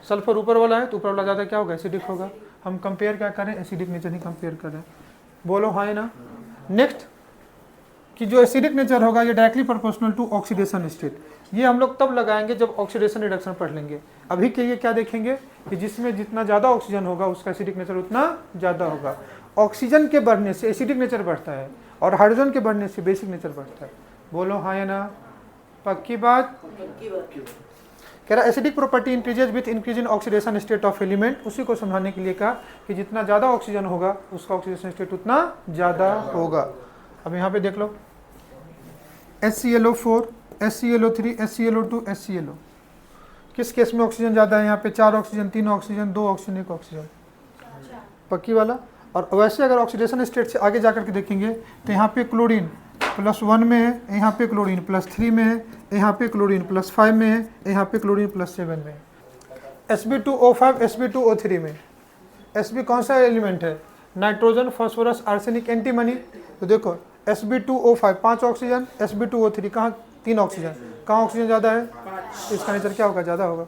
सल्फर ऊपर वाला है तो ऊपर वाला ज़्यादा क्या होगा? एसिडिक होगा। हम कंपेयर क्या करें? एसिडिक नेचर ही कंपेयर करें। बोलो हाँ ना। नेक्स्ट कि जो एसिडिक नेचर होगा ये directly proportional to oxidation state. ये हम लोग तब लगाएंगे जब ऑक्सीडेशन रिडक्शन पढ़ लेंगे। अभी के लिए क्या देखेंगे कि जिसमें जितना ज़्यादा ऑक्सीजन होगा उसका एसिडिक नेचर उतना ज़्यादा होगा। ऑक्सीजन के बढ़ने से एसिडिक नेचर बढ़ता है और हाइड्रोजन के बढ़ने से बेसिक नेचर बढ़ता है। बोलो हाँ या ना। पक्की बात। कह रहा acidic property increases with increase in oxidation state of element. उसी को समझाने के लिए कहा कि जितना ज़्यादा ऑक्सीजन होगा उसका ऑक्सीडेशन स्टेट उतना ज़्यादा होगा। अब यहाँ पे देख लो HClO4, HClO3, HClO2, HClO। किस केस में ऑक्सीजन ज़्यादा है? यहाँ पे 4 ऑक्सीजन, 3 ऑक्सीजन, 2 ऑक्सीजन, 1 ऑक्सीजन। पक्की वाला। और वैसे अगर ऑक्सीडेशन स्टेट से आगे जाकर के देखेंगे तो यहाँ पे क्लोरीन +1 में है, यहाँ पे क्लोरीन +3 में है, यहाँ पे क्लोरीन +5 में है, यहाँ पे क्लोरीन +7 में है। Sb2O5 Sb2O3 में Sb कौन सा एलिमेंट है? Nitrogen, phosphorus, arsenic, antimony. तो देखो Sb2O5 5 ऑक्सीजन, Sb2O3 कहाँ? 3 ऑक्सीजन। कहाँ ऑक्सीजन ज़्यादा है? इसका नेचर क्या होगा? ज़्यादा होगा।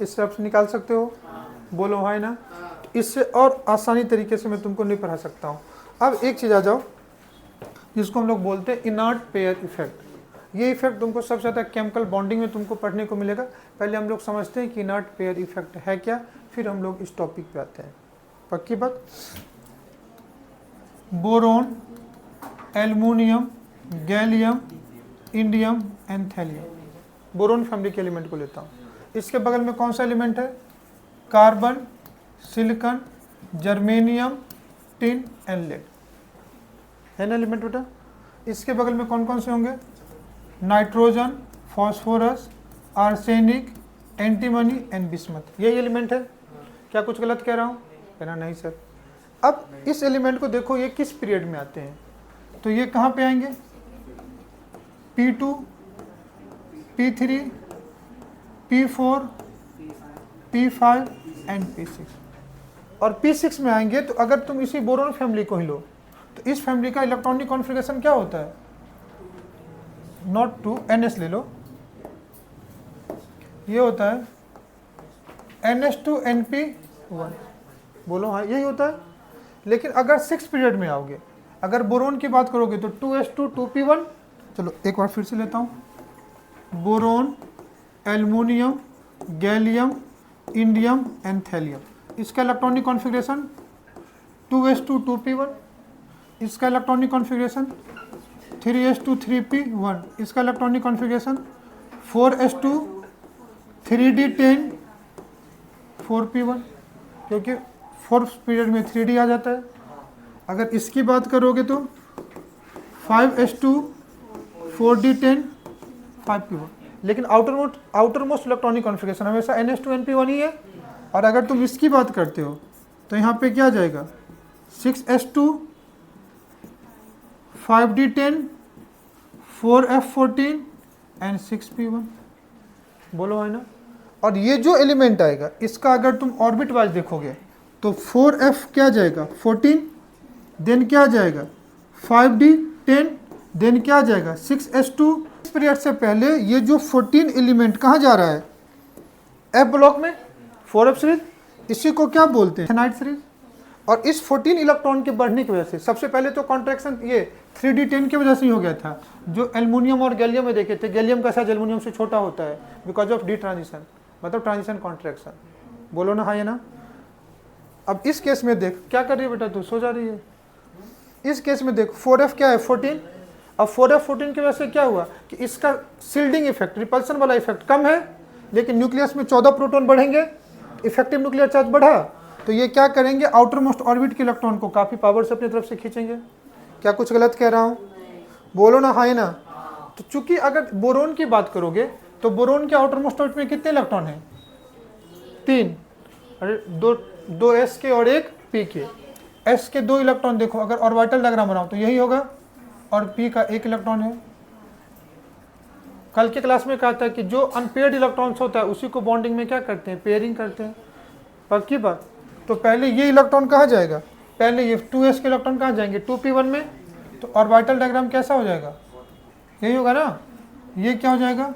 इससे आप निकाल सकते हो। बोलो हाँ ना। इससे और आसानी तरीके से मैं तुमको नहीं पढ़ा सकता हूँ। अब एक चीज़ आ जाओ जिसको हम लोग बोलते हैं इनर्ट पेयर इफेक्ट। ये इफेक्ट तुमको सबसे ज़्यादा केमिकल बॉन्डिंग में तुमको पढ़ने को मिलेगा। पहले हम लोग समझते हैं कि इनर्ट पेयर इफेक्ट है क्या, फिर हम लोग इस टॉपिक पे आते हैं। पक्की बात। Boron, aluminium, gallium, indium and thallium. Boron family के एलिमेंट को लेता हूँ। इसके बगल में कौन सा एलिमेंट है? Carbon, silicon, germanium, tin and lead है ना एलिमेंट बेटा। इसके बगल में कौन कौन से होंगे? Nitrogen, phosphorus, arsenic, antimony and bismuth. यही एलिमेंट है। क्या कुछ गलत कह रहा हूँ? कहना नहीं सर। अब इस एलिमेंट को देखो ये किस पीरियड में आते हैं, तो ये कहाँ पे आएंगे? P2, P3, P4, P5 and P6। और P6 में आएंगे तो अगर तुम इसी बोरोन फैमिली को ही लो तो इस फैमिली का इलेक्ट्रॉनिक कॉन्फ़िगरेशन क्या होता है? नॉट टू NS ले लो, ये होता है NH2NP1। बोलो हाँ यही होता है। लेकिन अगर 6 पीरियड में आओगे, अगर बोरोन की बात करोगे तो 2s2 2p1। चलो एक बार फिर से लेता हूँ। Boron, aluminium, gallium, indium and thallium. इसका इलेक्ट्रॉनिक कॉन्फ़िगरेशन 2s2 2p1। इसका इलेक्ट्रॉनिक कॉन्फ़िगरेशन 3s2 3p1। इसका electronic configuration 4s2 3d10 4p1, क्योंकि 4th पीरियड में 3d आ जाता है। अगर इसकी बात करोगे तो 5s2 4d10 5p1। लेकिन आउटर मोस्ट इलेक्ट्रॉनिक कॉन्फ़िगरेशन हमेशा NH2NP1 ही है। और अगर तुम इसकी बात करते हो तो यहाँ पे क्या जाएगा? 6s2 5d10 4f14 and 6p1। बोलो है ना। और ये जो एलिमेंट आएगा इसका अगर तुम ऑर्बिट वाइज देखोगे तो 4f क्या जाएगा? 14, देन क्या आ जाएगा 5d 10, देन क्या आ जाएगा 6s2। इस पीरियड से पहले ये जो 14 एलिमेंट कहाँ जा रहा है, एफ ब्लॉक में 4f सीरीज, इसी को क्या बोलते हैं इनफाइनाइट सीरीज। और इस 14 इलेक्ट्रॉन के बढ़ने की वजह से सबसे पहले तो कॉन्ट्रैक्शन ये 3d10 की वजह से ही हो गया था, जो एल्युमिनियम और गैलियम में देखे थे, गैलियम का साइज एल्युमिनियम से छोटा होता है बिकॉज ऑफ डी ट्रांजिशन, मतलब ट्रांजिशन कॉन्ट्रैक्शन। बोलो ना हाँ या ना। अब इस केस में देख क्या कर रही है बेटा, तू सो जा रही है। इस केस में देख 4f क्या है 14, अब 4f 14 की वजह से क्या हुआ कि इसका शिल्डिंग इफेक्ट, रिपल्सन वाला इफेक्ट कम है, लेकिन न्यूक्लियस में 14 प्रोटॉन बढ़ेंगे, इफेक्टिव न्यूक्लियर चार्ज बढ़ा, तो ये क्या करेंगे आउटर मोस्ट ऑर्बिट के इलेक्ट्रॉन को काफी पावर से अपनी तरफ से खींचेंगे। क्या कुछ गलत कह रहा हूं, बोलो ना हाँ या ना। तो चूंकि अगर बोरोन की बात करोगे तो बोरोन के आउटर मोस्ट ऑर्बिट में कितने इलेक्ट्रॉन हैं, 3, अरे दो एस के और एक पी के। एस के 2 इलेक्ट्रॉन देखो, अगर ऑर्बिटल डायग्राम बनाओ तो यही होगा, और पी का 1 इलेक्ट्रॉन है। कल के क्लास में कहा था कि जो अनपेयर्ड इलेक्ट्रॉन्स होता है उसी को बॉन्डिंग में क्या करते हैं, पेयरिंग करते हैं। पक्की बात। तो पहले ये इलेक्ट्रॉन कहाँ जाएगा, पहले ये 2s के इलेक्ट्रॉन कहाँ जाएंगे 2p1 में, तो ऑर्बिटल डायग्राम कैसा हो जाएगा, यही होगा ना। ये क्या हो जाएगा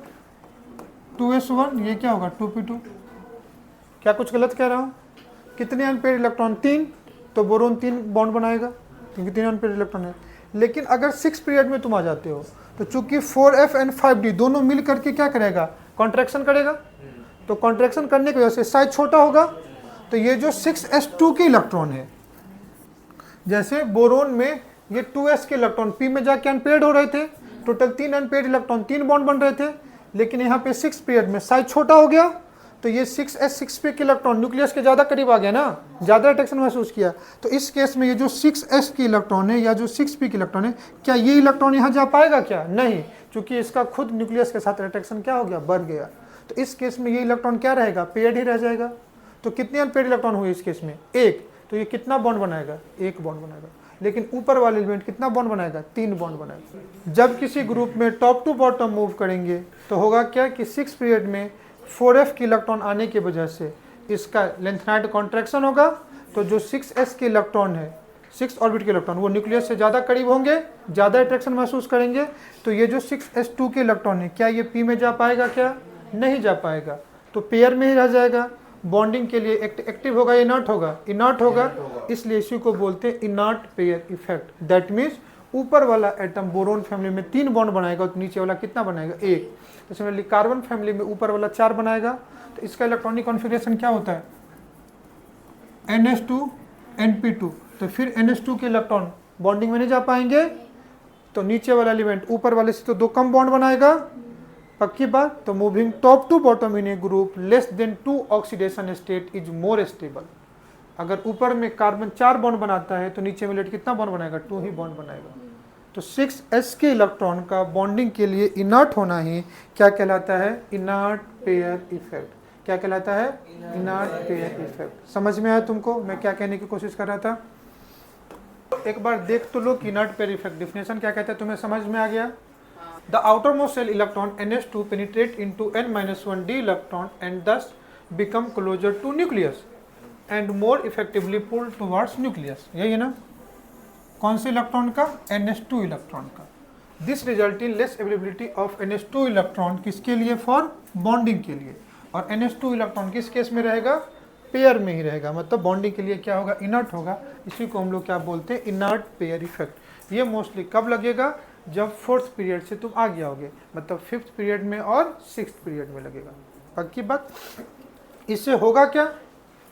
2s1, ये क्या होगा 2p2। क्या कुछ गलत कह रहा हूँ। कितने अनपेयर्ड इलेक्ट्रॉन 3, तो बोरोन 3 बॉन्ड बनाएगा क्योंकि 3 अनपेयर्ड इलेक्ट्रॉन है। लेकिन अगर 6 पीरियड में तुम आ जाते हो तो चूंकि 4f एंड 5d दोनों मिल करके क्या करेगा, कॉन्ट्रैक्शन करेगा। तो कॉन्ट्रैक्शन करने की वजह से साइज छोटा होगा, तो ये जो 6s2 के इलेक्ट्रॉन है, जैसे बोरोन में ये 2s के इलेक्ट्रॉन p में जाके अनपेयर्ड हो रहे थे, टोटल 3 अनपेयर्ड इलेक्ट्रॉन 3 बॉन्ड बन रहे थे, लेकिन यहाँ पे 6 पीरियड में साइज छोटा हो गया, तो ये 6s 6p के इलेक्ट्रॉन न्यूक्लियस के ज्यादा करीब आ गया ना, ज्यादा अट्रैक्शन महसूस किया। तो इस केस में ये जो 6s की इलेक्ट्रॉन है या जो 6p की इलेक्ट्रॉन है, क्या ये इलेक्ट्रॉन यहाँ जा पाएगा क्या, नहीं, क्योंकि इसका खुद न्यूक्लियस के साथ अट्रैक्शन क्या हो गया, बढ़ गया। तो इस केस में ये इलेक्ट्रॉन क्या रहेगा, पेयर्ड ही रह जाएगा। तो कितने अनपेयर्ड इलेक्ट्रॉन हुए इस केस में, 1, तो ये कितना बॉन्ड बनाएगा, 1 बॉन्ड बनाएगा। लेकिन ऊपर वाले एलिमेंट कितना बॉन्ड बनाएगा, 3 बॉन्ड बनाएगा। जब किसी ग्रुप में टॉप टू बॉटम मूव करेंगे तो होगा क्या कि 6 पीरियड में 4f के इलेक्ट्रॉन आने की वजह से इसका लेंथनाइट कॉन्ट्रैक्शन होगा, तो जो 6s के इलेक्ट्रॉन है, 6 ऑर्बिट के इलेक्ट्रॉन, वो न्यूक्लियस से ज़्यादा करीब होंगे, ज़्यादा अट्रैक्शन महसूस करेंगे। तो ये जो 6s2 के इलेक्ट्रॉन है, क्या ये p में जा पाएगा, क्या नहीं जा पाएगा, तो पेयर में ही रह जाएगा। बॉन्डिंग के लिए एक्टिव होगा, इनर्ट होगा, इनर्ट होगा, इसलिए इसी को बोलते हैं inert pair effect. That means ऊपर वाला एटम बोरोन फैमिली में 3 बॉन्ड बनाएगा, तो नीचे वाला कितना बनाएगा, 1। तो सिमिलरली कार्बन फैमिली में ऊपर वाला 4 बनाएगा, तो इसका इलेक्ट्रॉनिक कॉन्फ़िगरेशन क्या होता है, NH2 NP2। तो फिर NH2 के इलेक्ट्रॉन बॉन्डिंग में नहीं जा पाएंगे, तो नीचे वाला एलिमेंट ऊपर वाले से तो 2 कम बॉन्ड बनाएगा, पक्की बात। तो moving top to bottom in a group less than 2 oxidation state is more stable. अगर ऊपर में कार्बन 4 बॉन्ड बनाता है तो नीचे में लेट कितना बॉन्ड बनाएगा, 2 ही बॉन्ड बनाएगा। तो 6s के इलेक्ट्रॉन का बॉन्डिंग के लिए इनर्ट होना ही क्या कहलाता है, इनर्ट पेयर इफेक्ट। क्या कहलाता है, इनर्ट पेयर इफेक्ट। समझ में आया तुमको मैं क्या कहने की कोशिश कर रहा था। एक बार देख तो लो कि इनर्ट पेयर इफेक्ट डिफिनेशन क्या कहता है, तुम्हें समझ में आ गया। The outermost shell electron NH2 penetrate into n-1d electron and thus become closer to nucleus and more effectively pull towards nucleus। यही है ना, कौन से इलेक्ट्रॉन का, NH2 इलेक्ट्रॉन का। This result in less availability of NH2 electron किसके लिए, for bonding के लिए। और NH2 इलेक्ट्रॉन किस केस में रहेगा, पेयर में ही रहेगा, मतलब बॉन्डिंग के लिए क्या होगा, इनर्ट होगा। इसी को हम लोग क्या बोलते हैं, इनर्ट पेयर इफेक्ट। ये मोस्टली कब लगेगा, जब 4th पीरियड से तुम आ गया होगे, मतलब 5th पीरियड में और 6th पीरियड में लगेगा, पक्की बात। इससे होगा क्या,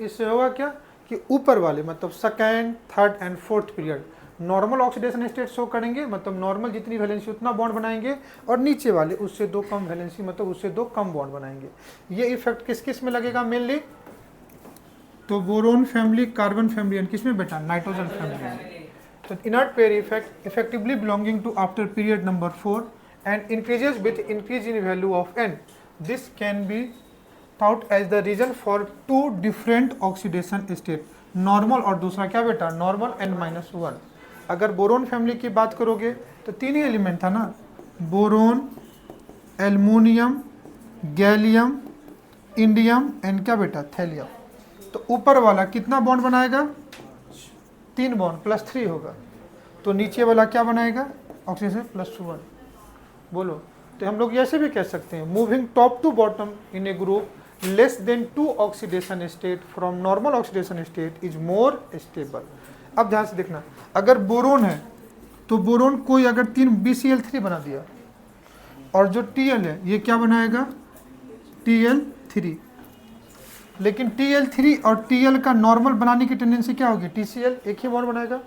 इससे होगा क्या कि ऊपर वाले मतलब 2nd, 3rd and 4th period normal oxidation state show करेंगे, मतलब नॉर्मल जितनी वैलेंसी उतना बॉन्ड बनाएंगे, और नीचे वाले उससे 2 कम वैलेंसी, मतलब उससे 2 कम बॉन्ड बनाएंगे। ये इफेक्ट किस किस में लगेगा मेनली, तो boron family, carbon family and किस में बेटा, नाइट्रोजन फैमिली में। So inert pair effect effectively belonging to after period number 4 and increases with increase in value of n. This can be thought as the reason for 2 different oxidation state, normal और दूसरा क्या बेटा, normal n-1। अगर boron family की बात करोगे तो 3 ही element था ना, boron, aluminium, gallium, indium and क्या बेटा, थैलियम। तो ऊपर वाला कितना बॉन्ड बनाएगा, 3 बॉन्ड +3 होगा, तो नीचे वाला क्या बनाएगा, ऑक्सीजन +1। बोलो, तो हम लोग ऐसे भी कह सकते हैं, moving top to bottom in a group less than 2 oxidation state from normal oxidation state is more stable. अब ध्यान से देखना, अगर बोरोन है तो बोरोन कोई अगर 3 BCl3 बना दिया, और जो Tl है ये क्या बनाएगा, Tl3, लेकिन Tl3 और Tl का नॉर्मल बनाने की टेंडेंसी क्या होगी, TCl, एक ही बॉन्ड बनाएगा।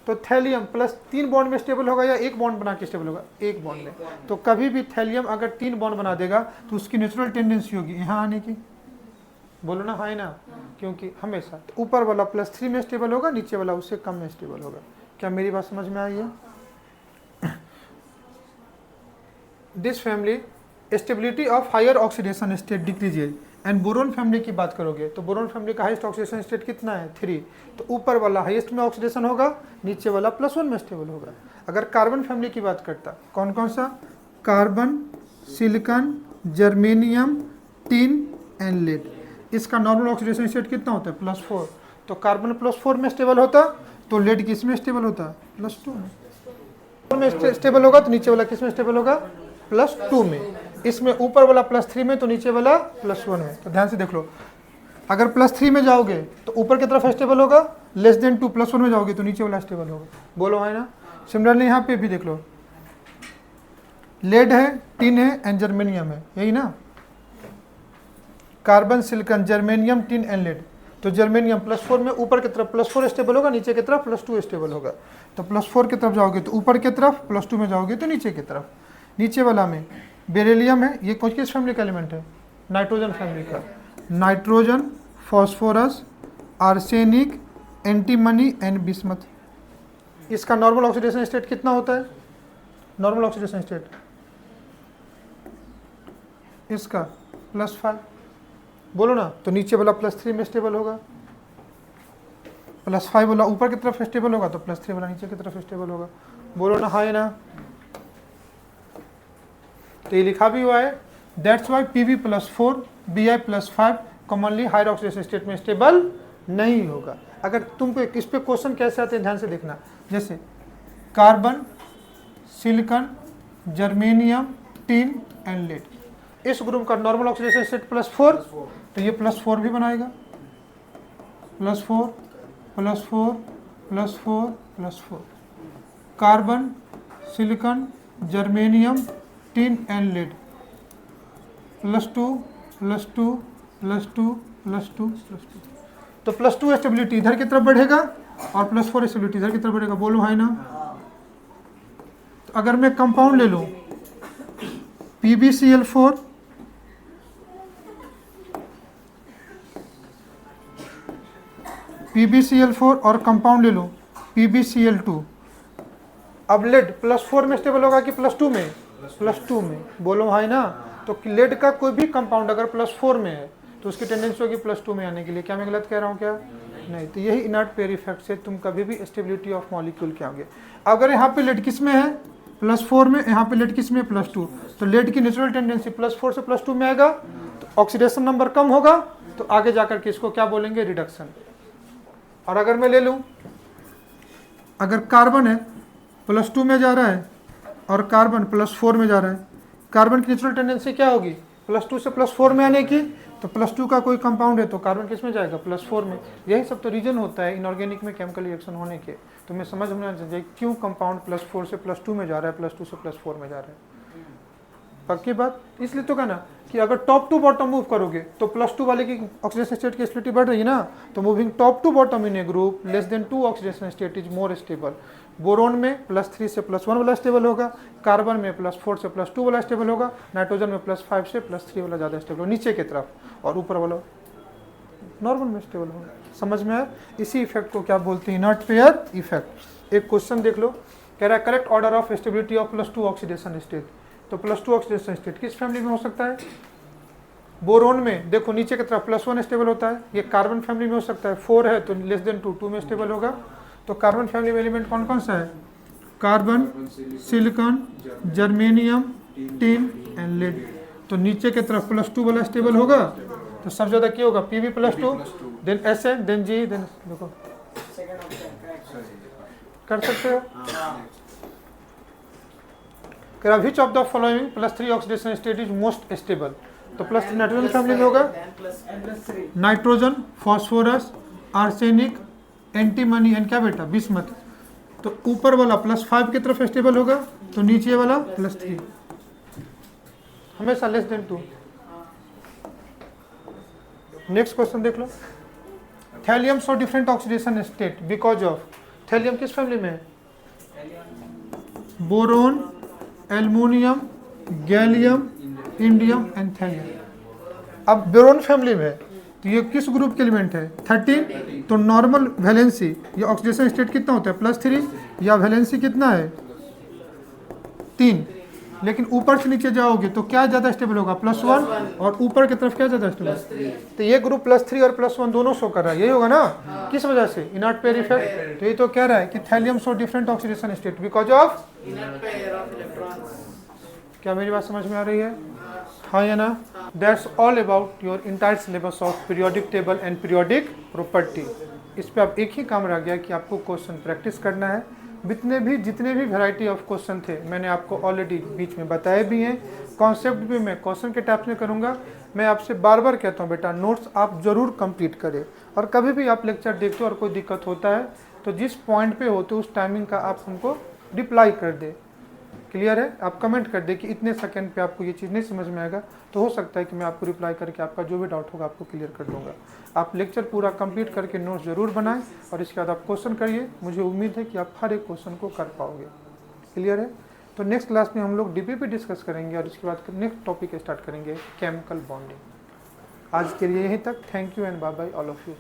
तो थैलियम प्लस 3 बॉन्ड में स्टेबल होगा या एक बॉन्ड बना के स्टेबल होगा, एक बॉन्ड में। तो कभी भी थैलियम अगर 3 बॉन्ड बना देगा तो उसकी नेचुरल टेंडेंसी होगी यहाँ आने की, बोलो ना, है ना, क्योंकि हमेशा तो ऊपर वाला +3 में स्टेबल होगा, नीचे वाला उससे कम में स्टेबल होगा। क्या मेरी बात समझ में आई है? This family stability of higher oxidation state decreases, and boron family की बात करोगे तो बोरोन फैमिली का हाईएस्ट ऑक्सीडेशन स्टेट कितना है, 3। तो ऊपर वाला हाईएस्ट में ऑक्सीडेशन होगा, नीचे वाला +1 में स्टेबल होगा। अगर कार्बन फैमिली की बात करता, कौन कौन सा, carbon, silicon, germanium, tin and lead, इसका नॉर्मल ऑक्सीडेशन स्टेट कितना होता है, +4। तो कार्बन +4 में स्टेबल होता, तो लेड किस में स्टेबल होता, +2 में स्टेबल होगा, तो नीचे वाला किस में स्टेबल होगा, +2 में। इसमें ऊपर वाला +3 में, तो नीचे वाला +1 में। तो ध्यान से देख लो, अगर +3 में जाओगे तो ऊपर की तरफ स्टेबल होगा, लेस देन 2 +1 में जाओगे तो नीचे वाला स्टेबल होगा, बोलो है ना। सिमिलरली यहाँ पे भी देख लो, लेड है, टिन है एंड जर्मेनियम है, यही ना, carbon, silicon, germanium, tin and lead. तो जर्मेनियम +4 में ऊपर की तरफ +4 स्टेबल होगा, नीचे की तरफ +2 स्टेबल होगा। तो +4 की तरफ जाओगे तो ऊपर की तरफ, +2 में जाओगे तो नीचे की तरफ। नीचे वाला में बेरिलियम है, ये कौन किस फैमिली का एलिमेंट है, नाइट्रोजन फैमिली का। Nitrogen, phosphorus, arsenic, antimony and bismuth. इसका नॉर्मल ऑक्सीडेशन स्टेट कितना होता है, नॉर्मल ऑक्सीडेशन स्टेट इसका +5, बोलो ना। तो नीचे वाला +3 में स्टेबल होगा, +5 वाला ऊपर की तरफ स्टेबल होगा, तो +3 वाला नीचे की तरफ स्टेबल होगा, बोलो ना, हाँ ना। तो ये लिखा भी हुआ है, that's why Pb +4 Bi +5 commonly higher oxidation state में स्टेबल नहीं होगा। अगर तुमको इस पे क्वेश्चन कैसे आते हैं ध्यान से देखना, जैसे carbon, silicon, germanium, tin and lead, इस ग्रुप का नॉर्मल ऑक्सीडेशन स्टेट +4, तो ये +4 भी बनाएगा, +4 +4 +4 +4। Carbon, silicon, germanium, tin and lead, +2 +2 +2 +2 +2। तो +2 स्टेबिलिटी इधर की तरफ बढ़ेगा और +4 स्टेबिलिटी इधर की तरफ बढ़ेगा, बोलो है ना। तो अगर मैं कंपाउंड ले लूं, PbCl4, PbCl4 और कंपाउंड ले लूं PbCl2, अब लेड +4 में स्टेबल होगा कि +2 में, +2 में, बोलो है ना। तो लेड का कोई भी कंपाउंड अगर +4 में है तो उसकी टेंडेंसी होगी +2 में आने के लिए। क्या मैं गलत कह रहा हूँ क्या, नहीं। तो यही इनर्ट पेयर इफेक्ट से तुम कभी भी स्टेबिलिटी ऑफ मॉलिक्यूल के आओगे। अगर यहाँ पे लेड किस में है, +4 में, यहाँ पे लेड किस में, +2, तो लेड की नेचुरल टेंडेंसी +4 से +2 में आएगा, तो ऑक्सीडेशन नंबर कम होगा, तो आगे जाकर के इसको क्या बोलेंगे, रिडक्शन। और अगर मैं ले लूँ, अगर कार्बन है +2 में जा रहा है और कार्बन +4 में जा रहा है, कार्बन की नेचुरल टेंडेंसी क्या होगी, +2 से +4 में आने की। तो +2 का कोई कंपाउंड है तो कार्बन किस में जाएगा, +4 में। यही सब तो रीजन होता है इनऑर्गेनिक में केमिकल रिएक्शन होने के। तो मैं समझ में चाहिए क्यों कंपाउंड +4 से +2 में जा रहा है, +2 से +4 में जा रहा है। पक्की बात, इसलिए तो कहना कि अगर टॉप टू बॉटम मूव करोगे तो +2 वाले की ऑक्सीडेशन स्टेट की स्टेबिलिटी बढ़ रही है ना। तो moving top to bottom in a group less than 2 oxidation state is more stable. Boron में +3 से +1 वाला स्टेबल होगा, कार्बन में +4 से +2 वाला स्टेबल होगा, नाइट्रोजन में +5 से +3 वाला ज़्यादा स्टेबल होगा नीचे की तरफ, और ऊपर वाला नॉर्मल में स्टेबल होगा। समझ में आया। इसी इफेक्ट को क्या बोलते हैं, इनर्ट पेयर इफेक्ट। एक क्वेश्चन देख लो, कह रहा है correct order of stability of +2 oxidation state. तो +2 ऑक्सीडेशन स्टेट किस फैमिली में हो सकता है, बोरोन में देखो नीचे की तरफ +1 स्टेबल होता है, ये कार्बन फैमिली में हो सकता है, 4 है तो लेस देन 2 में स्टेबल होगा। तो कार्बन फैमिली में एलिमेंट कौन कौन सा है, carbon, silicon, germanium, tin and lead. तो नीचे की तरफ +2 वाला स्टेबल होगा, तो सबसे ज़्यादा क्या होगा, Pb +2, then Sn, then G, then देखो कर सकते हो? क्या which of the following +3 oxidation state is most stable? तो +3 नाइट्रोजन फैमिली में होगा, nitrogen, phosphorus, arsenic, antimony and क्या बेटा, बिस्मथ। तो ऊपर वाला +5 की तरफ स्टेबल होगा, तो नीचे वाला +3 हमेशा <2। नेक्स्ट क्वेश्चन देख लो। Thallium show different oxidation state because of, thallium किस फैमिली में है? Boron, aluminium, gallium, indium and thallium. अब बोरोन फैमिली में है, तो ये किस ग्रुप के एलिमेंट है? 13। तो नॉर्मल वैलेंसी ये ऑक्सीडेशन स्टेट कितना होता है? +3, या वैलेंसी कितना है? 3। लेकिन ऊपर से नीचे जाओगे तो क्या ज़्यादा स्टेबल होगा? +1, और ऊपर की तरफ क्या ज़्यादा स्टेबल? तो ये ग्रुप +3 और +1 दोनों शो कर रहा है, यही होगा ना? किस वजह से? Inert pair effect. तो ये तो कह रहा है कि thallium show different oxidation state because of inert pair of electrons. क्या मेरी बात समझ में आ रही है? हाँ या ना? That's all about your entire syllabus of periodic table and periodic property. इस पे अब एक ही काम रह गया कि आपको क्वेश्चन प्रैक्टिस करना है। जितने भी वैरायटी ऑफ क्वेश्चन थे मैंने आपको ऑलरेडी बीच में बताए भी हैं। कॉन्सेप्ट भी मैं क्वेश्चन के टाइप में करूँगा। मैं आपसे बार बार कहता हूँ बेटा, नोट्स आप ज़रूर कंप्लीट करें, और कभी भी आप लेक्चर देखते हो और कोई दिक्कत होता है तो जिस पॉइंट पे होते उस टाइमिंग का आप हमको रिप्लाई कर दे। क्लियर है? आप कमेंट कर दे कि इतने सेकंड पे आपको ये चीज़ नहीं समझ में आएगा, तो हो सकता है कि मैं आपको रिप्लाई करके आपका जो भी डाउट होगा आपको क्लियर कर दूंगा। आप लेक्चर पूरा कंप्लीट करके नोट्स ज़रूर बनाएं, और इसके बाद आप क्वेश्चन करिए। मुझे उम्मीद है कि आप हर एक क्वेश्चन को कर पाओगे। क्लियर है? तो नेक्स्ट क्लास में हम लोग डीपीपी डिस्कस करेंगे, और इसके बाद नेक्स्ट टॉपिक स्टार्ट करेंगे, केमिकल बॉन्डिंग। आज के लिए यहीं तक। Thank you and bye bye all of you.